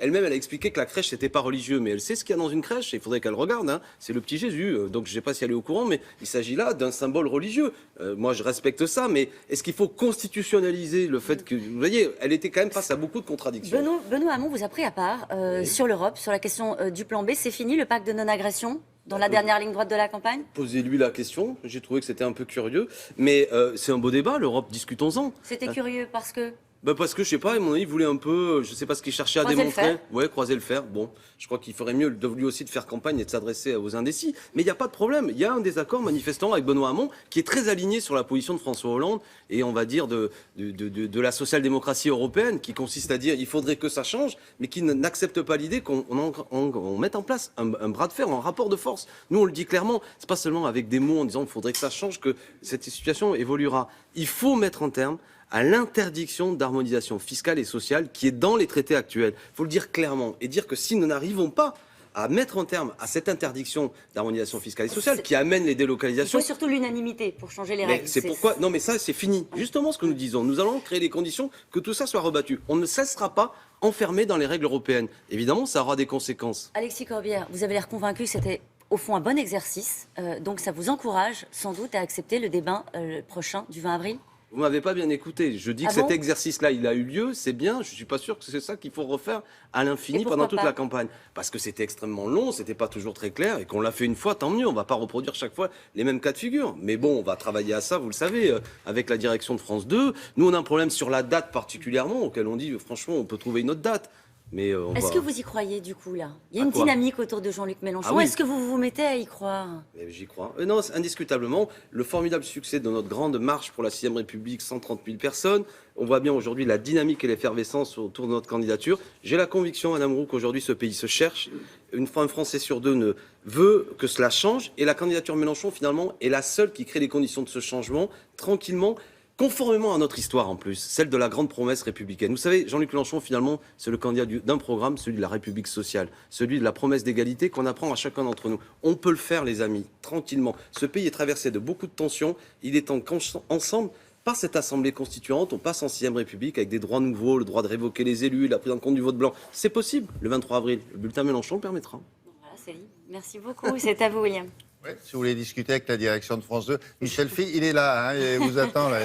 Elle-même, elle a expliqué que la crèche, c'était pas religieux, mais elle sait ce qu'il y a dans une crèche. Il faudrait qu'elle regarde. C'est le petit Jésus. Donc, je sais pas si elle est au courant, mais il s'agit là d'un symbole religieux. Moi, je respecte ça, mais est-ce qu'il faut constitutionnaliser le fait que... Vous voyez, elle était quand même face à beaucoup de contradictions. Benoît Hamon vous a pris à part sur l'Europe, sur la question du plan B. C'est fini, le pacte de non-agression dans la dernière ligne droite de la campagne? Posez-lui la question. J'ai trouvé que c'était un peu curieux. Mais c'est un beau débat, l'Europe. Discutons-en. C'était curieux parce que... Parce que, je sais pas, à mon avis, il voulait un peu, je sais pas ce qu'il cherchait à démontrer. Croiser le fer. Bon, je crois qu'il ferait mieux lui aussi de faire campagne et de s'adresser aux indécis. Mais il n'y a pas de problème. Il y a un désaccord manifestant avec Benoît Hamon qui est très aligné sur la position de François Hollande et on va dire de la social-démocratie européenne qui consiste à dire il faudrait que ça change, mais qui n'accepte pas l'idée qu'on mette en place un bras de fer, un rapport de force. Nous, on le dit clairement, c'est pas seulement avec des mots en disant il faudrait que ça change que cette situation évoluera. Il faut mettre un terme à l'interdiction d'harmonisation fiscale et sociale qui est dans les traités actuels. Il faut le dire clairement et dire que si nous n'arrivons pas à mettre un terme à cette interdiction d'harmonisation fiscale et sociale qui amène les délocalisations... Il faut surtout l'unanimité pour changer les règles. C'est pourquoi... Non mais ça c'est fini. Justement ce que nous disons. Nous allons créer les conditions que tout ça soit rebattu. On ne cessera pas enfermé dans les règles européennes. Évidemment, ça aura des conséquences. Alexis Corbière, vous avez l'air convaincu que c'était au fond un bon exercice. Donc ça vous encourage sans doute à accepter le débat prochain du 20 avril? Vous m'avez pas bien écouté. Je dis que cet exercice-là, il a eu lieu, c'est bien. Je suis pas sûr que c'est ça qu'il faut refaire à l'infini pendant toute la campagne. Parce que c'était extrêmement long, c'était pas toujours très clair, et qu'on l'a fait une fois, tant mieux. On va pas reproduire chaque fois les mêmes cas de figure. Mais bon, on va travailler à ça, vous le savez, avec la direction de France 2. Nous, on a un problème sur la date particulièrement, auquel on dit, franchement, on peut trouver une autre date. Est-ce que vous y croyez du coup là? Il y a une dynamique autour de Jean-Luc Mélenchon. Est-ce que vous vous mettez à y croire? J'y crois. Non, indiscutablement, le formidable succès de notre grande marche pour la 6ème République, 130 000 personnes. On voit bien aujourd'hui la dynamique et l'effervescence autour de notre candidature. J'ai la conviction, Madame Roux, qu'aujourd'hui ce pays se cherche. Un Français sur deux ne veut que cela change. Et la candidature Mélenchon, finalement, est la seule qui crée les conditions de ce changement, tranquillement. Conformément à notre histoire en plus, celle de la grande promesse républicaine. Vous savez, Jean-Luc Mélenchon, finalement, c'est le candidat d'un programme, celui de la République sociale, celui de la promesse d'égalité qu'on apprend à chacun d'entre nous. On peut le faire, les amis, tranquillement. Ce pays est traversé de beaucoup de tensions. Il est temps qu'ensemble, par cette Assemblée constituante, on passe en 6ème République avec des droits nouveaux, le droit de révoquer les élus, la prise en compte du vote blanc. C'est possible, le 23 avril. Le bulletin Mélenchon le permettra. Voilà, c'est libre. Merci beaucoup. C'est à vous, William. Ouais, si vous voulez discuter avec la direction de France 2, Michel Fille, il est là, il vous attend, là,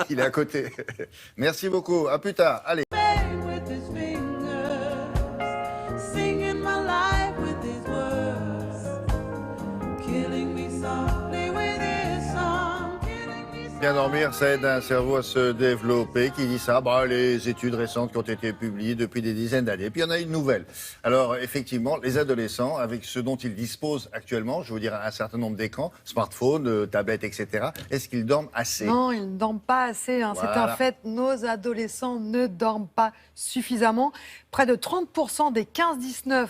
il est à côté. Merci beaucoup, à plus tard, allez. Bien dormir, ça aide un cerveau à se développer. Qui dit ça? Les études récentes qui ont été publiées depuis des dizaines d'années. Puis il y en a une nouvelle. Alors effectivement, les adolescents, avec ce dont ils disposent actuellement, je veux dire un certain nombre d'écrans, smartphones, tablettes, etc., est-ce qu'ils dorment assez? Non, ils ne dorment pas assez. Voilà. C'est un fait, nos adolescents ne dorment pas suffisamment. Près de 30% des 15-19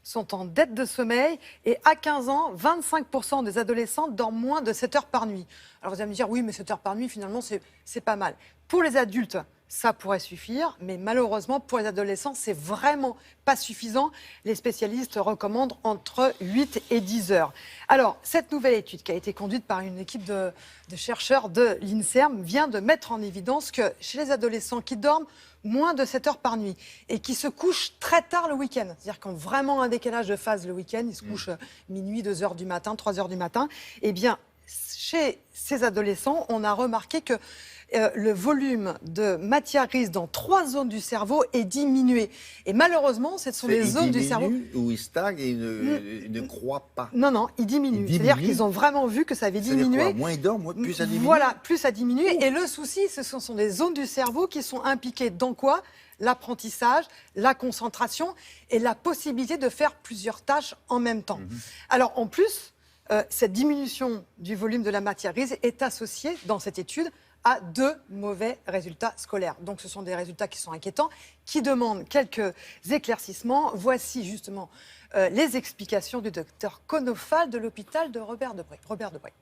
sont en dette de sommeil et à 15 ans, 25% des adolescents dorment moins de 7 heures par nuit. Alors vous allez me dire, oui, mais 7 heures par nuit, finalement, c'est pas mal. Pour les adultes, ça pourrait suffire, mais malheureusement, pour les adolescents, c'est vraiment pas suffisant. Les spécialistes recommandent entre 8 et 10 heures. Alors, cette nouvelle étude qui a été conduite par une équipe de chercheurs de l'INSERM vient de mettre en évidence que chez les adolescents qui dorment moins de 7 heures par nuit et qui se couchent très tard le week-end, c'est-à-dire qu'ils ont vraiment un décalage de phase le week-end, ils se couchent minuit, 2 heures du matin, 3 heures du matin, eh bien, chez ces adolescents, on a remarqué que le volume de matière grise dans 3 zones du cerveau est diminué. Et malheureusement, ce sont les zones du cerveau... Où il stagne et il ne croît pas. Non, il diminue. C'est-à-dire qu'ils ont vraiment vu que ça avait diminué. Moins il dort, plus ça diminue. Voilà, plus ça diminue. Et le souci, ce sont des zones du cerveau qui sont impliquées dans quoi? L'apprentissage, la concentration et la possibilité de faire plusieurs tâches en même temps. Alors, en plus, cette diminution du volume de la matière grise est associée, dans cette étude, à 2 mauvais résultats scolaires. Donc ce sont des résultats qui sont inquiétants, qui demandent quelques éclaircissements. Voici justement les explications du docteur Konofal de l'hôpital de Robert Debré.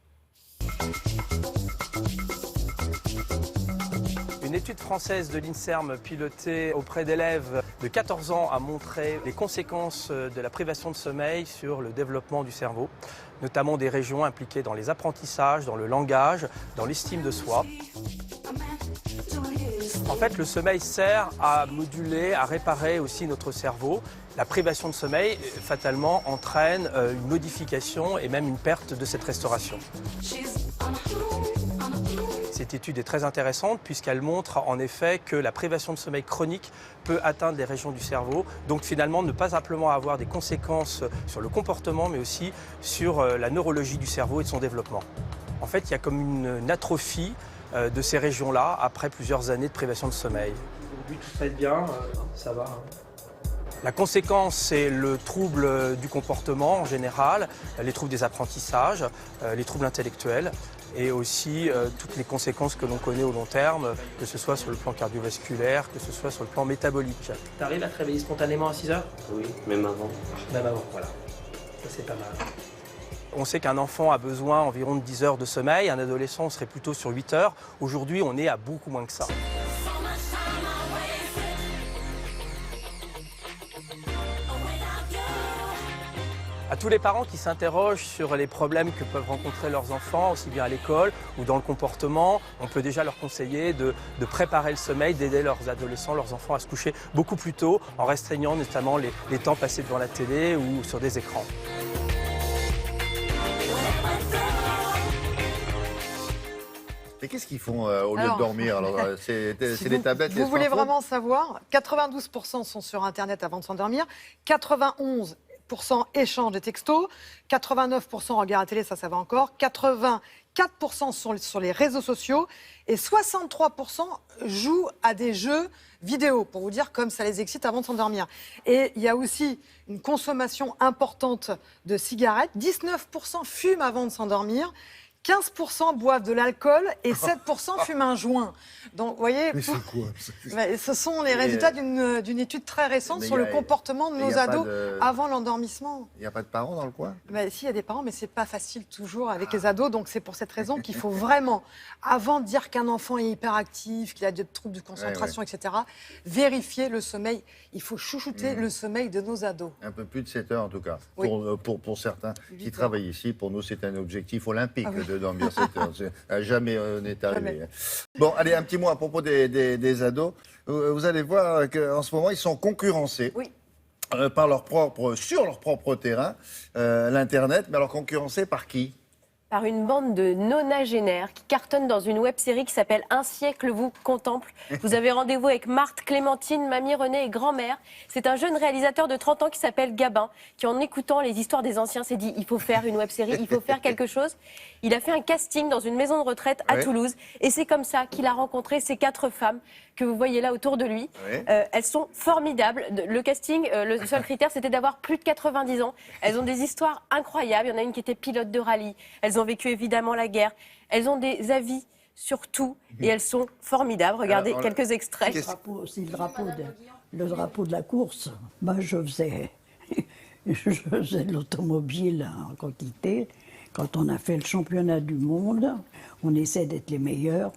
Une étude française de l'INSERM pilotée auprès d'élèves de 14 ans a montré les conséquences de la privation de sommeil sur le développement du cerveau, notamment des régions impliquées dans les apprentissages, dans le langage, dans l'estime de soi. En fait, le sommeil sert à moduler, à réparer aussi notre cerveau. La privation de sommeil, fatalement, entraîne une modification et même une perte de cette restauration. Cette étude est très intéressante puisqu'elle montre en effet que la privation de sommeil chronique peut atteindre les régions du cerveau, donc finalement ne pas simplement avoir des conséquences sur le comportement mais aussi sur la neurologie du cerveau et de son développement. En fait, il y a comme une atrophie de ces régions-là après plusieurs années de privation de sommeil. Aujourd'hui, tout se passe bien, ça va. La conséquence, c'est le trouble du comportement en général, les troubles des apprentissages, les troubles intellectuels et aussi toutes les conséquences que l'on connaît au long terme, que ce soit sur le plan cardiovasculaire, que ce soit sur le plan métabolique. Tu arrives à te réveiller spontanément à 6 heures? Oui, même avant. Même avant, voilà. Ça, c'est pas mal. On sait qu'un enfant a besoin environ de 10 heures de sommeil, un adolescent serait plutôt sur 8 heures. Aujourd'hui, on est à beaucoup moins que ça. À tous les parents qui s'interrogent sur les problèmes que peuvent rencontrer leurs enfants, aussi bien à l'école ou dans le comportement, on peut déjà leur conseiller de préparer le sommeil, d'aider leurs adolescents, leurs enfants à se coucher beaucoup plus tôt, en restreignant notamment les temps passés devant la télé ou sur des écrans. Mais qu'est-ce qu'ils font au lieu de dormir? Alors, c'est les tablettes, les Vous voulez smartphones? vraiment savoir? 92% sont sur Internet avant de s'endormir, 91% échangent des textos, 89% regardent la télé, ça va encore, 84% sont sur les réseaux sociaux et 63% jouent à des jeux vidéo, pour vous dire comme ça les excite avant de s'endormir. Et il y a aussi une consommation importante de cigarettes, 19% fument avant de s'endormir, 15% boivent de l'alcool et 7% fument un joint. Donc, vous voyez, Mais c'est quoi? ce sont les résultats d'une étude très récente sur le comportement de nos ados avant l'endormissement. Il n'y a pas de parents dans le coin? Si, il y a des parents, mais c'est pas facile toujours avec les ados. Donc, c'est pour cette raison qu'il faut vraiment, avant de dire qu'un enfant est hyperactif, qu'il a des troubles de concentration, etc., vérifier le sommeil. Il faut chouchouter le sommeil de nos ados. Un peu plus de 7 heures en tout cas, Oui. pour certains qui travaillent ici. Pour nous, c'est un objectif olympique de dormir 7 heures. Jamais on est arrivé. Jamais. Bon, allez, un petit mot à propos des ados. Vous allez voir qu'en ce moment, ils sont concurrencés. Oui. Sur leur propre terrain, l'Internet, mais alors concurrencés par qui? par une bande de nonagénaires qui cartonnent dans une web-série qui s'appelle Un siècle vous contemple. Vous avez rendez-vous avec Marthe, Clémentine, Mamie Renée et Grand-mère. C'est un jeune réalisateur de 30 ans qui s'appelle Gabin, qui en écoutant les histoires des anciens s'est dit il faut faire une web-série, il faut faire quelque chose. Il a fait un casting dans une maison de retraite à Toulouse et c'est comme ça qu'il a rencontré ces 4 femmes que vous voyez là autour de lui. Elles sont formidables. Le casting, le seul critère, c'était d'avoir plus de 90 ans. Elles ont des histoires incroyables. Il y en a une qui était pilote de rallye. Elles ont vécu évidemment la guerre. Elles ont des avis sur tout et elles sont formidables. Regardez quelques extraits. C'est le drapeau de la course. Moi, je faisais de l'automobile en quantité. Quand on a fait le championnat du monde, on essaie d'être les meilleurs.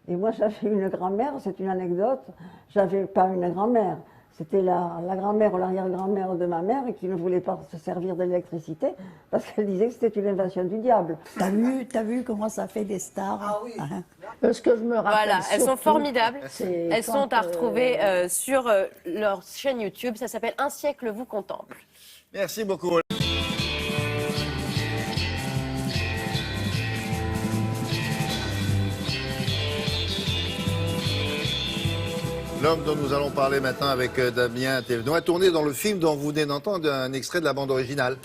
Et moi, j'avais une grand-mère, c'est une anecdote, j'avais pas une grand-mère, c'était la grand-mère ou l'arrière-grand-mère de ma mère qui ne voulait pas se servir de l'électricité parce qu'elle disait que c'était une invention du diable. T'as vu comment ça fait des stars? Ah oui. Ce que je me rappelle. Voilà, elles sont surtout, formidables. Elles sont à retrouver sur leur chaîne YouTube. Ça s'appelle Un siècle vous contemple. Merci beaucoup. L'homme dont nous allons parler maintenant avec Damien Thévenot a tourné dans le film dont vous venez d'entendre un extrait de la bande originale.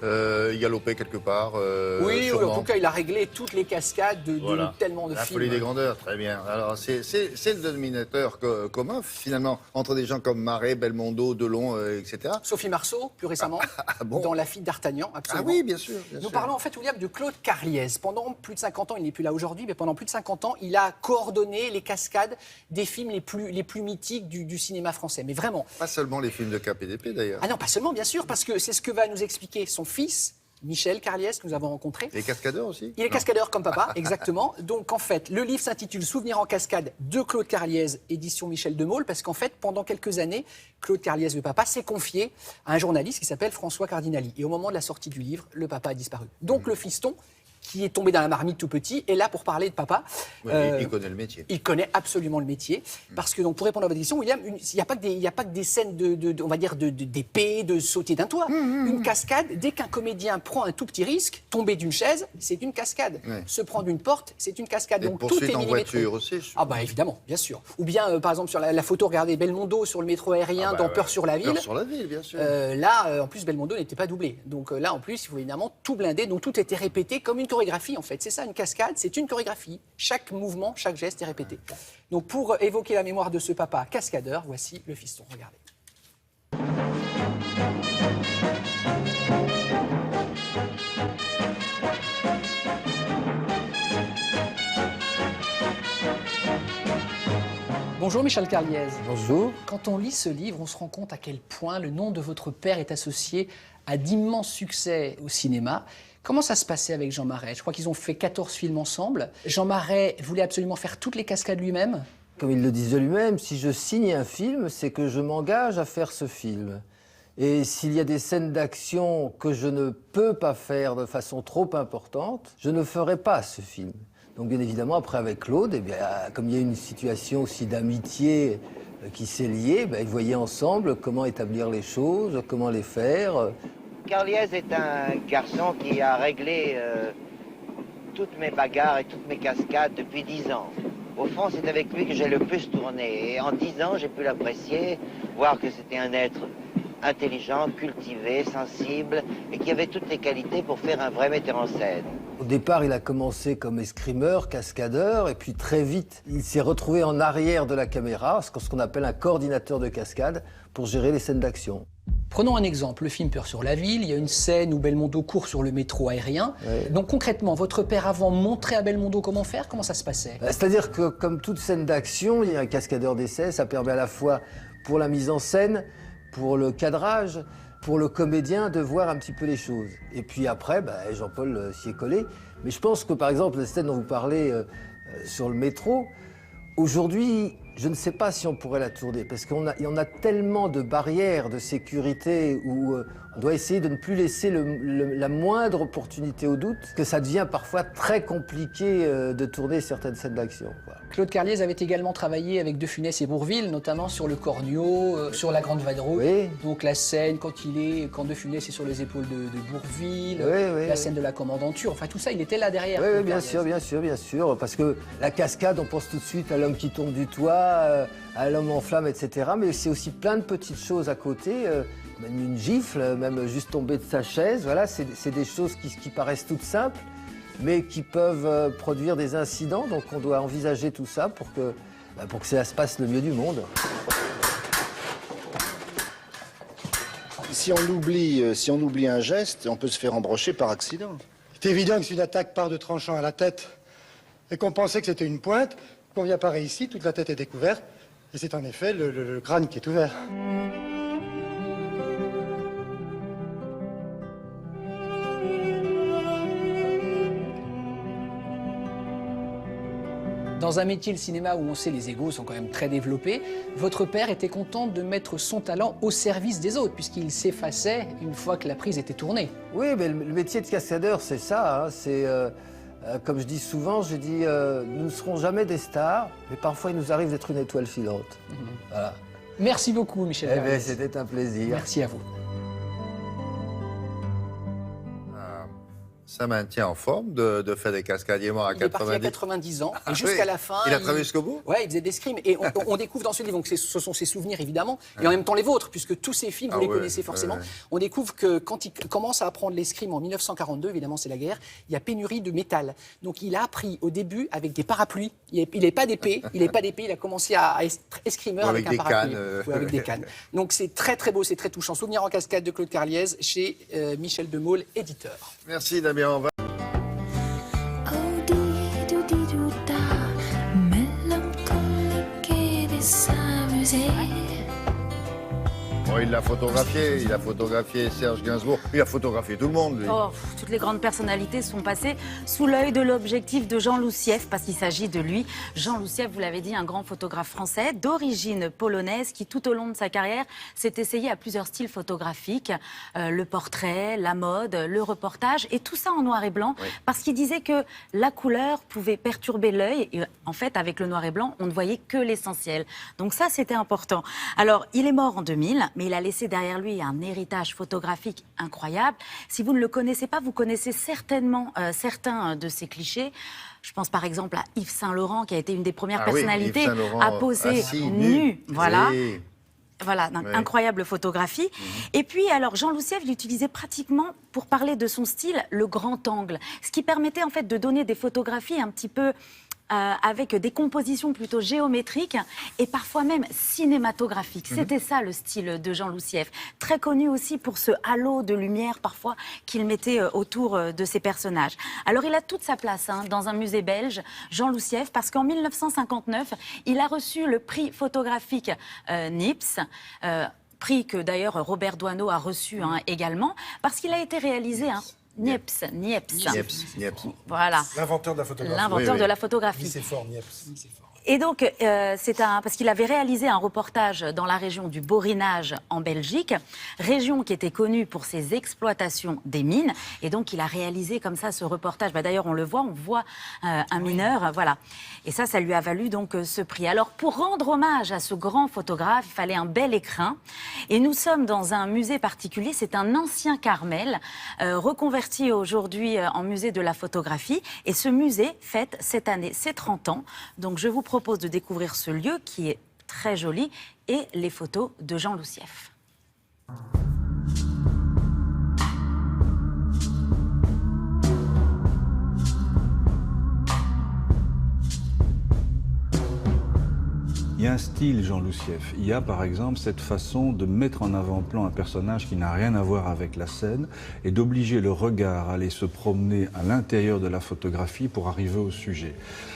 Il galopait quelque part. Oui, en tout cas, il a réglé toutes les cascades de tellement de La films. folie des grandeurs, très bien. Alors, c'est le dénominateur commun, finalement, entre des gens comme Marais, Belmondo, Delon, etc. Sophie Marceau, plus récemment, dans La fille d'Artagnan, absolument. Ah oui, bien sûr. Nous parlons en fait, William, de Claude Carliez. Pendant plus de 50 ans, il n'est plus là aujourd'hui, mais pendant plus de 50 ans, il a coordonné les cascades des films les plus mythiques du cinéma français. Mais vraiment. Pas seulement les films de KPDP, d'ailleurs. Ah non, pas seulement, bien sûr, parce que c'est ce que va nous expliquer son fils, Michel Carliez, que nous avons rencontré. Et cascadeur aussi? Il est cascadeur comme papa, exactement. Donc en fait, le livre s'intitule Souvenirs en cascade de Claude Carliez, édition Michel de Maulle, parce qu'en fait, pendant quelques années, Claude Carliez, le papa, s'est confié à un journaliste qui s'appelle François Cardinali. Et au moment de la sortie du livre, le papa a disparu. Donc le fiston, qui est tombé dans la marmite tout petit, est là pour parler de papa. Il connaît le métier. Il connaît absolument le métier. Parce que, donc, pour répondre à votre question, William, il n'y a pas que des scènes on va dire, d'épée, de sauter d'un toit. Une cascade, dès qu'un comédien prend un tout petit risque, tomber d'une chaise, c'est une cascade. Se prendre une porte, c'est une cascade. Et donc tout est en millimétré. voiture aussi. Ah bah évidemment, bien sûr. Ou bien, par exemple, sur la photo, regardez Belmondo sur le métro aérien dans Peur sur la ville. Peur sur la ville, bien sûr. Là, en plus, Belmondo n'était pas doublé. Donc là, en plus, il faut évidemment tout blinder. Donc tout était répété comme une chorégraphie, en fait. C'est ça, une cascade, c'est une chorégraphie. Chaque mouvement, chaque geste est répété. Donc pour évoquer la mémoire de ce papa cascadeur, voici le fiston. Regardez. Bonjour Michel Carliez. Bonjour. Quand on lit ce livre, on se rend compte à quel point le nom de votre père est associé à d'immenses succès au cinéma. Comment ça se passait avec Jean Marais? Je crois qu'ils ont fait 14 films ensemble. Jean Marais voulait absolument faire toutes les cascades lui-même. Comme il le disait lui-même, si je signe un film, c'est que je m'engage à faire ce film. Et s'il y a des scènes d'action que je ne peux pas faire de façon trop importante, je ne ferai pas ce film. Donc bien évidemment, après avec Claude, eh bien, comme il y a une situation aussi d'amitié qui s'est liée, ils voyaient ensemble comment établir les choses, comment les faire. Carliez est un garçon qui a réglé toutes mes bagarres et toutes mes cascades depuis 10 ans. Au fond, c'est avec lui que j'ai le plus tourné. Et en 10 ans, j'ai pu l'apprécier, voir que c'était un être intelligent, cultivé, sensible, et qui avait toutes les qualités pour faire un vrai metteur en scène. Au départ, il a commencé comme escrimeur, cascadeur, et puis très vite, il s'est retrouvé en arrière de la caméra, ce qu'on appelle un coordinateur de cascade, pour gérer les scènes d'action. Prenons un exemple, le film Peur sur la ville, il y a une scène où Belmondo court sur le métro aérien. Ouais. Donc concrètement, votre père avant montrait à Belmondo comment faire? Comment ça se passait? C'est-à-dire que comme toute scène d'action, il y a un cascadeur d'essai, ça permet à la fois pour la mise en scène, pour le cadrage, pour le comédien de voir un petit peu les choses. Et puis après, Jean-Paul s'y est collé. Mais je pense que par exemple, la scène dont vous parlez sur le métro, aujourd'hui, Je ne sais pas si on pourrait la tourner, parce qu'on a tellement de barrières de sécurité où on doit essayer de ne plus laisser la moindre opportunité au doute, que ça devient parfois très compliqué de tourner certaines scènes d'action. Claude Carliez avait également travaillé avec De Funès et Bourvil, notamment sur Le Cornio, sur La Grande Vadrouille. Oui. Donc la scène quand De Funès est sur les épaules de Bourvil, la scène de la commandanture, enfin tout ça, il était là derrière. Oui, bien sûr, parce que la cascade, on pense tout de suite à l'homme qui tombe du toit, à l'homme en flammes, etc. Mais c'est aussi plein de petites choses à côté, même une gifle, même juste tomber de sa chaise, voilà, c'est des choses qui paraissent toutes simples, mais qui peuvent produire des incidents, donc on doit envisager tout ça pour que ça se passe le mieux du monde. Si on oublie un geste, on peut se faire embrocher par accident. C'est évident que si une attaque part de tranchant à la tête et qu'on pensait que c'était une pointe, qu'on vient parer ici, toute la tête est découverte, et c'est en effet le crâne qui est ouvert. Dans un métier, le cinéma, où on sait les égos sont quand même très développés, votre père était content de mettre son talent au service des autres, puisqu'il s'effaçait une fois que la prise était tournée. Oui, mais le métier de cascadeur, c'est ça. Hein, c'est, comme je dis souvent, nous ne serons jamais des stars, mais parfois il nous arrive d'être une étoile filante. Voilà. Merci beaucoup, Michel Carliez. C'était un plaisir. Merci à vous. Ça maintient en forme de faire des cascades. Il est mort à 90. Il est parti à 90 ans. Et jusqu'à la fin. Il a travaillé jusqu'au bout? Oui, il faisait des scrims. Et on découvre dans ce livre, donc ce sont ses souvenirs évidemment, et en même temps les vôtres, puisque tous ces films, vous les connaissez forcément. On découvre que quand il commence à apprendre l'escrime en 1942, évidemment c'est la guerre, il y a pénurie de métal. Donc il a appris au début avec des parapluies. Il n'est pas d'épée, il a commencé à être escrimeur avec un parapluie. Ou avec des cannes. Donc c'est très très beau, c'est très touchant. Souvenirs en cascade de Claude Carliez chez Michel de Maulle, éditeur. Merci Damien. On va... Bon, il l'a photographié Serge Gainsbourg, il a photographié tout le monde, lui. Oh, toutes les grandes personnalités sont passées sous l'œil de l'objectif de Jean Loussieff, parce qu'il s'agit de lui. Jean Loussieff, vous l'avez dit, un grand photographe français d'origine polonaise qui, tout au long de sa carrière, s'est essayé à plusieurs styles photographiques. Le portrait, la mode, le reportage, et tout ça en noir et blanc, parce qu'il disait que la couleur pouvait perturber l'œil. Et en fait, avec le noir et blanc, on ne voyait que l'essentiel. Donc ça, c'était important. Alors, il est mort en 2000, mais il a laissé derrière lui un héritage photographique incroyable. Si vous ne le connaissez pas, vous connaissez certainement certains de ses clichés. Je pense par exemple à Yves Saint-Laurent, qui a été une des premières personnalités à poser nu. Voilà. Voilà, incroyable photographie. Et puis, alors, Jean Loussieff l'utilisait pratiquement pour parler de son style, le grand angle. Ce qui permettait en fait de donner des photographies un petit peu avec des compositions plutôt géométriques et parfois même cinématographiques. C'était ça le style de Jean Loussieff. Très connu aussi pour ce halo de lumière parfois qu'il mettait autour de ses personnages. Alors il a toute sa place dans un musée belge, Jean Loussieff, parce qu'en 1959, il a reçu le prix photographique Niepce. Prix que d'ailleurs Robert Doisneau a reçu également, parce qu'il a été réalisé... Niepce. Voilà. L'inventeur de la photographie. L'inventeur de la photographie. Nicéphore Niepce. Et donc, parce qu'il avait réalisé un reportage dans la région du Borinage en Belgique, région qui était connue pour ses exploitations des mines. Et donc, il a réalisé comme ça ce reportage. D'ailleurs, on voit un mineur, voilà. Et ça lui a valu donc ce prix. Alors, pour rendre hommage à ce grand photographe, il fallait un bel écrin. Et nous sommes dans un musée particulier. C'est un ancien Carmel, reconverti aujourd'hui en musée de la photographie. Et ce musée fête cette année ses 30 ans. Donc, je vous propose de découvrir ce lieu qui est très joli et les photos de Jean Loussieff. Il y a un style, Jean Loussieff. Il y a par exemple cette façon de mettre en avant-plan un personnage qui n'a rien à voir avec la scène et d'obliger le regard à aller se promener à l'intérieur de la photographie pour arriver au sujet.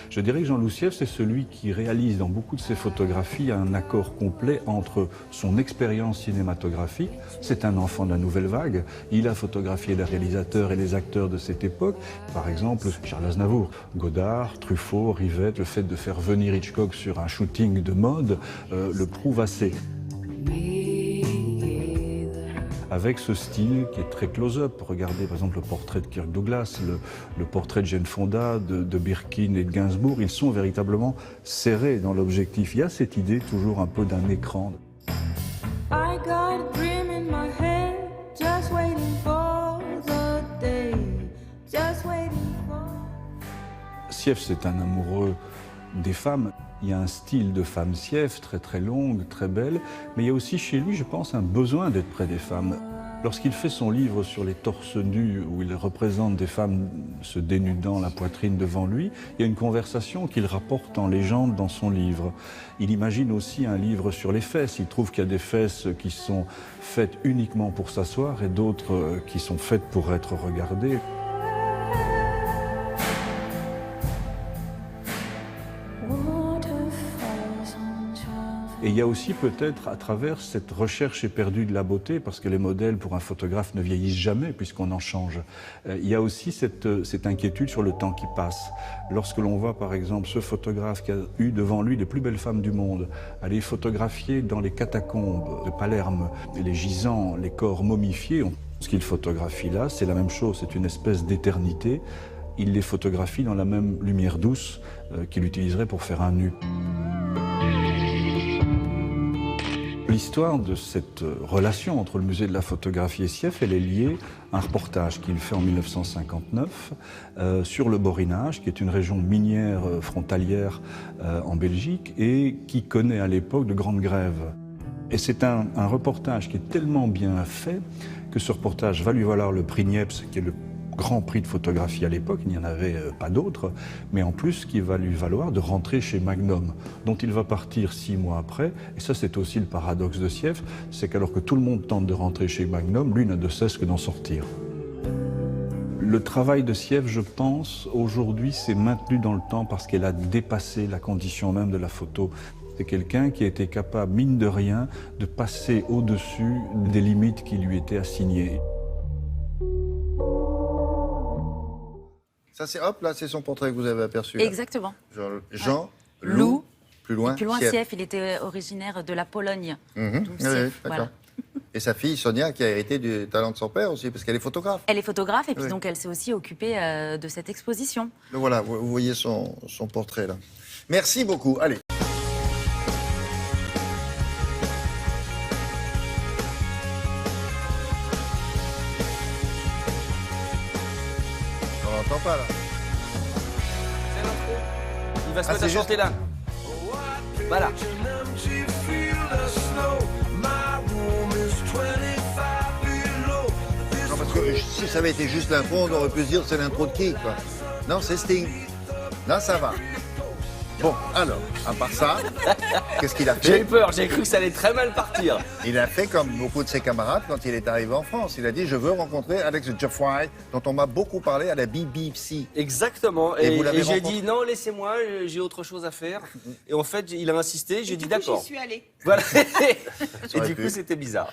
Je dirais que Jean Loussieff, c'est celui qui réalise dans beaucoup de ses photographies un accord complet entre son expérience cinématographique, c'est un enfant de la nouvelle vague, il a photographié les réalisateurs et les acteurs de cette époque, par exemple Charles Aznavour, Godard, Truffaut, Rivette, le fait de faire venir Hitchcock sur un shooting de mode le prouve assez. Avec ce style qui est très close-up. Regardez par exemple le portrait de Kirk Douglas, le portrait de Jane Fonda, de Birkin et de Gainsbourg. Ils sont véritablement serrés dans l'objectif. Il y a cette idée toujours un peu d'un écran. Sieff, c'est un amoureux des femmes. Il y a un style de femme Sieff, très très longue, très belle, mais il y a aussi chez lui, je pense, un besoin d'être près des femmes. Lorsqu'il fait son livre sur les torses nus, où il représente des femmes se dénudant la poitrine devant lui, il y a une conversation qu'il rapporte en légende dans son livre. Il imagine aussi un livre sur les fesses. Il trouve qu'il y a des fesses qui sont faites uniquement pour s'asseoir et d'autres qui sont faites pour être regardées. Et il y a aussi peut-être à travers cette recherche éperdue de la beauté, parce que les modèles pour un photographe ne vieillissent jamais puisqu'on en change, il y a aussi cette inquiétude sur le temps qui passe. Lorsque l'on voit par exemple ce photographe qui a eu devant lui les plus belles femmes du monde, aller photographier dans les catacombes de Palerme, les gisants, les corps momifiés, ce qu'il photographie là, c'est la même chose, c'est une espèce d'éternité. Il les photographie dans la même lumière douce qu'il utiliserait pour faire un nu. L'histoire de cette relation entre le musée de la photographie et Sieff, elle est liée à un reportage qu'il fait en 1959 sur le Borinage, qui est une région minière frontalière en Belgique et qui connaît à l'époque de grandes grèves. Et c'est un reportage qui est tellement bien fait que ce reportage va lui valoir le prix Niepce, qui est le grand prix de photographie à l'époque, il n'y en avait pas d'autres, mais en plus qui va lui valoir de rentrer chez Magnum, dont il va partir 6 mois après. Et ça, c'est aussi le paradoxe de Sieff, c'est qu'alors que tout le monde tente de rentrer chez Magnum, lui n'a de cesse que d'en sortir. Le travail de Sieff, je pense, aujourd'hui, s'est maintenu dans le temps parce qu'elle a dépassé la condition même de la photo. C'est quelqu'un qui a été capable, mine de rien, de passer au-dessus des limites qui lui étaient assignées. Ça, c'est hop, là, c'est son portrait que vous avez aperçu. Là. Exactement. Jean Loup. Plus loin, Sieff. Il était originaire de la Pologne. Oui, voilà. Et sa fille, Sonia, qui a hérité du talent de son père aussi, parce qu'elle est photographe. Elle est photographe, et puis donc elle s'est aussi occupée de cette exposition. Donc voilà, vous voyez son portrait, là. Merci beaucoup. Allez. Pas, là. C'est l'intro. Il va se mettre à chanter là. Voilà. Non, parce que si ça avait été juste l'intro, on aurait pu se dire c'est l'intro de qui, quoi. Non, c'est Sting. Là, ça va. Bon, alors, à part ça, qu'est-ce qu'il a fait? J'ai eu peur, j'ai cru que ça allait très mal partir. Il a fait comme beaucoup de ses camarades quand il est arrivé en France. Il a dit, je veux rencontrer Alex Jeffrey, dont on m'a beaucoup parlé à la BBC. Exactement. Et j'ai rencontré... dit, non, laissez-moi, j'ai autre chose à faire. Et en fait, il a insisté, j'ai dit d'accord. J'y suis allée. Voilà. Et du coup, c'était bizarre.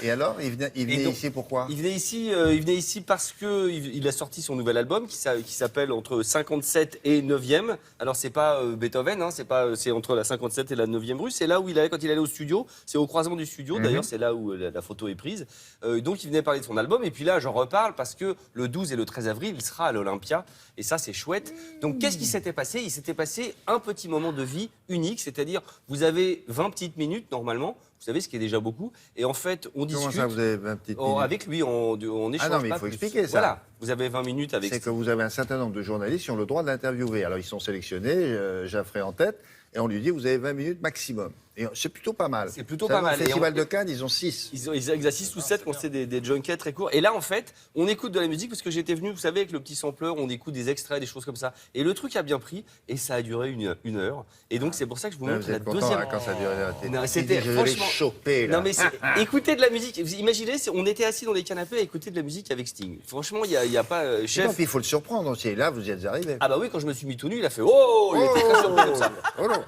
Et alors, il venait donc, ici pourquoi? Il venait ici parce qu'il a sorti son nouvel album qui s'appelle Entre 57 et 9e. Alors, c'est pas Beethoven, hein, c'est entre la 57 et la 9e rue. C'est là où quand il allait au studio, c'est au croisement du studio. D'ailleurs, c'est là où la photo est prise. Donc, il venait parler de son album. Et puis là, j'en reparle parce que le 12 et le 13 avril, il sera à l'Olympia. Et ça, c'est chouette. Donc, qu'est-ce qui s'était passé? Il s'était passé un petit moment de vie unique. C'est-à-dire, vous avez 20 petites minutes, normalement. Vous savez, ce qui est déjà beaucoup. Et en fait, on discute. Comment ça, vous avez 20 petites minutes? Avec lui, on échange. Ah non, mais il pas faut plus. expliquer ça. Voilà, vous avez 20 minutes avec... C'est que vous avez un certain nombre de journalistes qui ont le droit de l'interviewer. Alors, ils sont sélectionnés, Jaffray en tête, et on lui dit, vous avez 20 minutes maximum. Et c'est plutôt pas mal. C'est plutôt pas mal. Au Festival de Cannes, ils ont 6. Ils ont 6 ou 7 quand c'est des junkets très courts. Et là, en fait, on écoute de la musique parce que j'étais venu, vous savez, avec le petit sampleur, on écoute des extraits, des choses comme ça. Et le truc a bien pris et ça a duré une heure. Et donc, c'est pour ça que je vous montre la deuxième. Quand ça a duré non, c'était franchement chopé, là. Non, mais écoutez de la musique. Vous imaginez, on était assis dans des canapés à écouter de la musique avec Sting. Franchement, il y a il n'y a pas chef. Donc il faut le surprendre aussi. Là, vous y êtes arrivé. Ah bah oui, quand je me suis mis tout nu, il a fait oh, il était très surpris comme ça.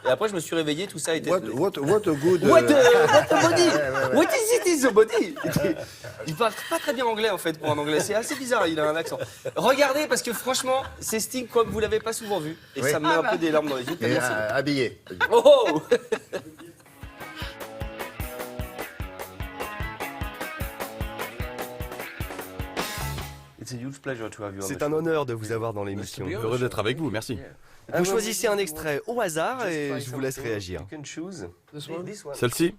Et après, je me suis réveillé, tout ça était. What a good. What a body. What is a body. Il parle pas très bien anglais en fait pour un anglais. C'est assez bizarre. Il a un accent. Regardez parce que franchement, c'est Sting comme vous l'avez pas souvent vu et ça me met un peu des larmes dans les yeux. Et habillé. Oh. C'est un honneur de vous avoir dans l'émission. Heureux d'être avec vous, merci. Vous choisissez un extrait au hasard et je vous laisse réagir. Celle-ci?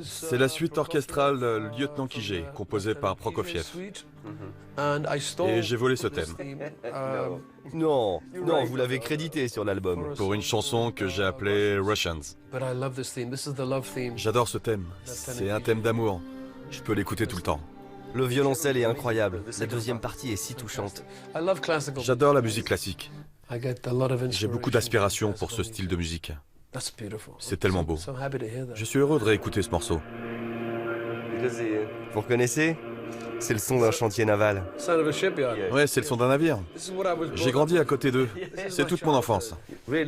C'est la suite orchestrale Lieutenant Kijé, composée par Prokofiev. Et j'ai volé ce thème. Non, vous l'avez crédité sur l'album. Pour une chanson que j'ai appelée Russians. J'adore ce thème. C'est un thème d'amour. Je peux l'écouter tout le temps. Le violoncelle est incroyable. La deuxième partie est si touchante. J'adore la musique classique. J'ai beaucoup d'aspiration pour ce style de musique. C'est tellement beau. Je suis heureux de réécouter ce morceau. Vous reconnaissez? C'est le son d'un chantier naval. Ouais, c'est le son d'un navire. J'ai grandi à côté d'eux. C'est toute mon enfance. J'ai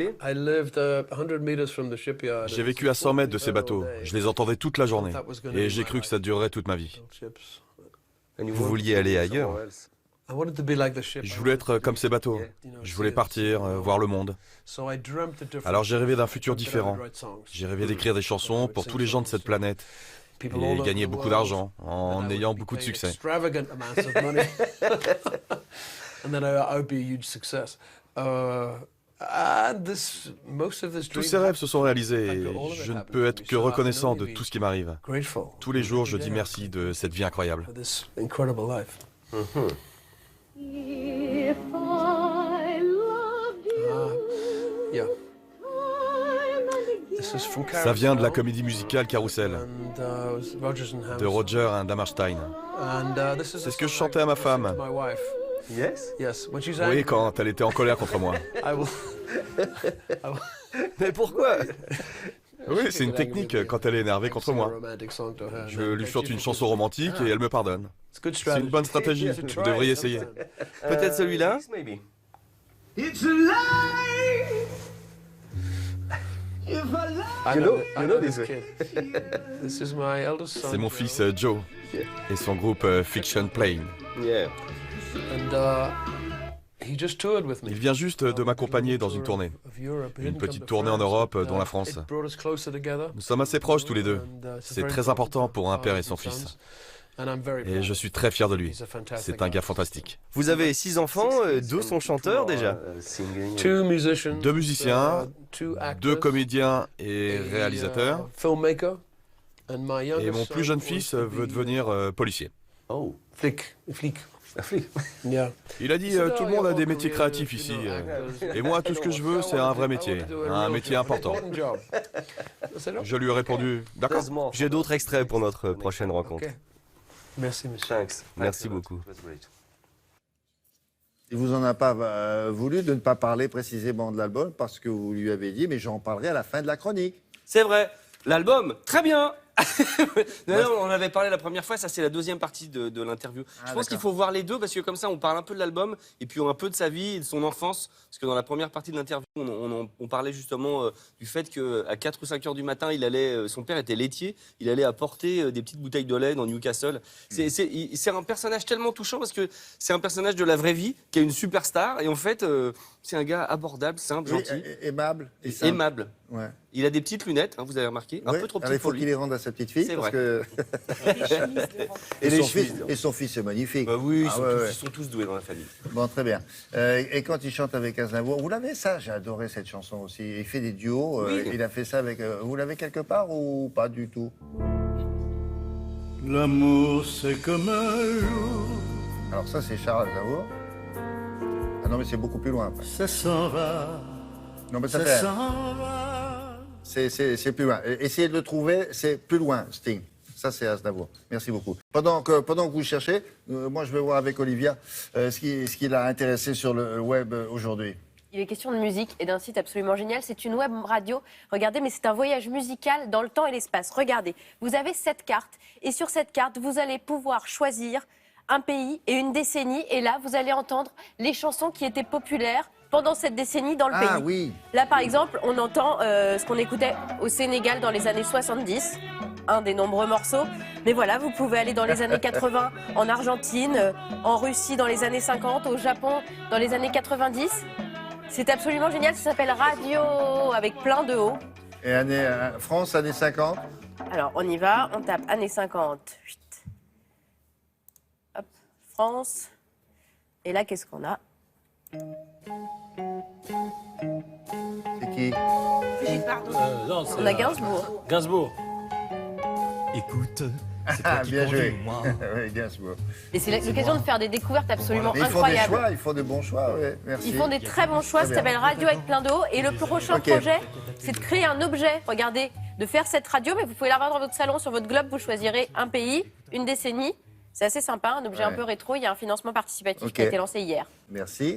vécu à 100 mètres de ces bateaux. Je les entendais toute la journée. Et j'ai cru que ça durerait toute ma vie. Vous vouliez aller ailleurs? Je voulais être comme ces bateaux. Je voulais partir, voir le monde. Alors j'ai rêvé d'un futur différent. J'ai rêvé d'écrire des chansons pour tous les gens de cette planète et gagner beaucoup d'argent en ayant beaucoup de succès. Tous ces rêves se sont réalisés et je ne peux être que reconnaissant de tout ce qui m'arrive. Tous les jours, je dis merci de cette vie incroyable. Ça vient de la comédie musicale Carousel, de Roger and Hammerstein. C'est ce que je chantais à ma femme. Oui, quand elle était en colère contre moi. Mais pourquoi? Oui, c'est une technique quand elle est énervée contre moi. Je lui chante une chanson romantique et elle me pardonne. C'est une bonne stratégie, vous devriez essayer. Peut-être celui-là? C'est mon fils Joe et son groupe Fiction Plane. Il vient juste de m'accompagner dans une tournée. Une petite tournée en Europe, dont la France. Nous sommes assez proches tous les deux. C'est très important pour un père et son fils. Et je suis très fier de lui. C'est un gars fantastique. Vous avez 6 enfants, 2 sont chanteurs déjà. 2 musiciens, 2 comédiens et réalisateurs. Et mon plus jeune fils veut devenir policier. Flic. Il a dit tout le monde a des métiers créatifs ici. Et moi, tout ce que je veux, c'est un vrai métier. Un métier important. Je lui ai répondu, d'accord. J'ai d'autres extraits pour notre prochaine rencontre. Merci, monsieur. Merci beaucoup. Il vous en a pas voulu de ne pas parler précisément de l'album parce que vous lui avez dit, mais j'en parlerai à la fin de la chronique. C'est vrai. L'album, très bien. Non, on en avait parlé la première fois, ça c'est la deuxième partie de l'interview. Je pense qu'il faut voir les deux parce que comme ça on parle un peu de l'album et puis un peu de sa vie et de son enfance. Parce que dans la première partie de l'interview, on parlait justement du fait qu'à 4 ou 5 heures du matin, son père était laitier, il allait apporter des petites bouteilles de lait dans Newcastle. C'est un personnage tellement touchant parce que c'est un personnage de la vraie vie qui est une superstar et en fait c'est un gars abordable, simple, gentil. Aimable. Et simple. Aimable. Ouais. Il a des petites lunettes, hein, vous avez remarqué, un peu trop petites pour lui. Il faut qu'il les rende à sa petite fille. C'est parce vrai. Que... et son fils est magnifique. Bah oui, ils sont tous doués dans la famille. Bon, très bien. Et quand il chante avec Aznavour, vous l'avez ça? J'ai adoré cette chanson aussi. Il fait des duos. Oui. Il a fait ça avec... vous l'avez quelque part ou pas du tout? L'amour, c'est comme un jour. Alors ça, c'est Charles Aznavour. Ah non, mais c'est beaucoup plus loin. Après. Ça s'en va. Non, mais ça s'en va. C'est plus loin. Essayez de le trouver, c'est plus loin, Sting. Ça, c'est Aznavour. Merci beaucoup. Pendant que vous cherchez, moi, je vais voir avec Olivia ce qui l'a intéressé sur le web aujourd'hui. Il est question de musique et d'un site absolument génial. C'est une web radio. Regardez, mais c'est un voyage musical dans le temps et l'espace. Regardez, vous avez 7 cartes. Et sur cette carte, vous allez pouvoir choisir un pays et une décennie. Et là, vous allez entendre les chansons qui étaient populaires pendant cette décennie dans le pays. Ah oui. Là, par exemple, on entend ce qu'on écoutait au Sénégal dans les années 70. Un des nombreux morceaux. Mais voilà, vous pouvez aller dans les années 80 en Argentine, en Russie dans les années 50, au Japon dans les années 90. C'est absolument génial, ça s'appelle Radio avec plein de O. Et France, années 50. Alors, on y va, on tape années 50. Chut. Hop, France. Et là, qu'est-ce qu'on a? C'est qui? Non, c'est, On a Gainsbourg. Gainsbourg. Écoute, c'est Ah, toi qui bien joué. conduis, moi. Oui, Gainsbourg. Et c'est l'occasion de faire des découvertes absolument Mais ils font incroyables. des choix, ils font de bons choix, oui. Merci. Ils font des très bons choix, Très ça bien. s'appelle Radio avec plein de O. Et le prochain Ok. projet, c'est de créer un objet. Regardez, de faire cette radio, mais vous pouvez l'avoir dans votre salon, sur votre globe, vous choisirez un pays, une décennie. C'est assez sympa, un objet un peu rétro. Il y a un financement participatif qui a été lancé hier. Merci.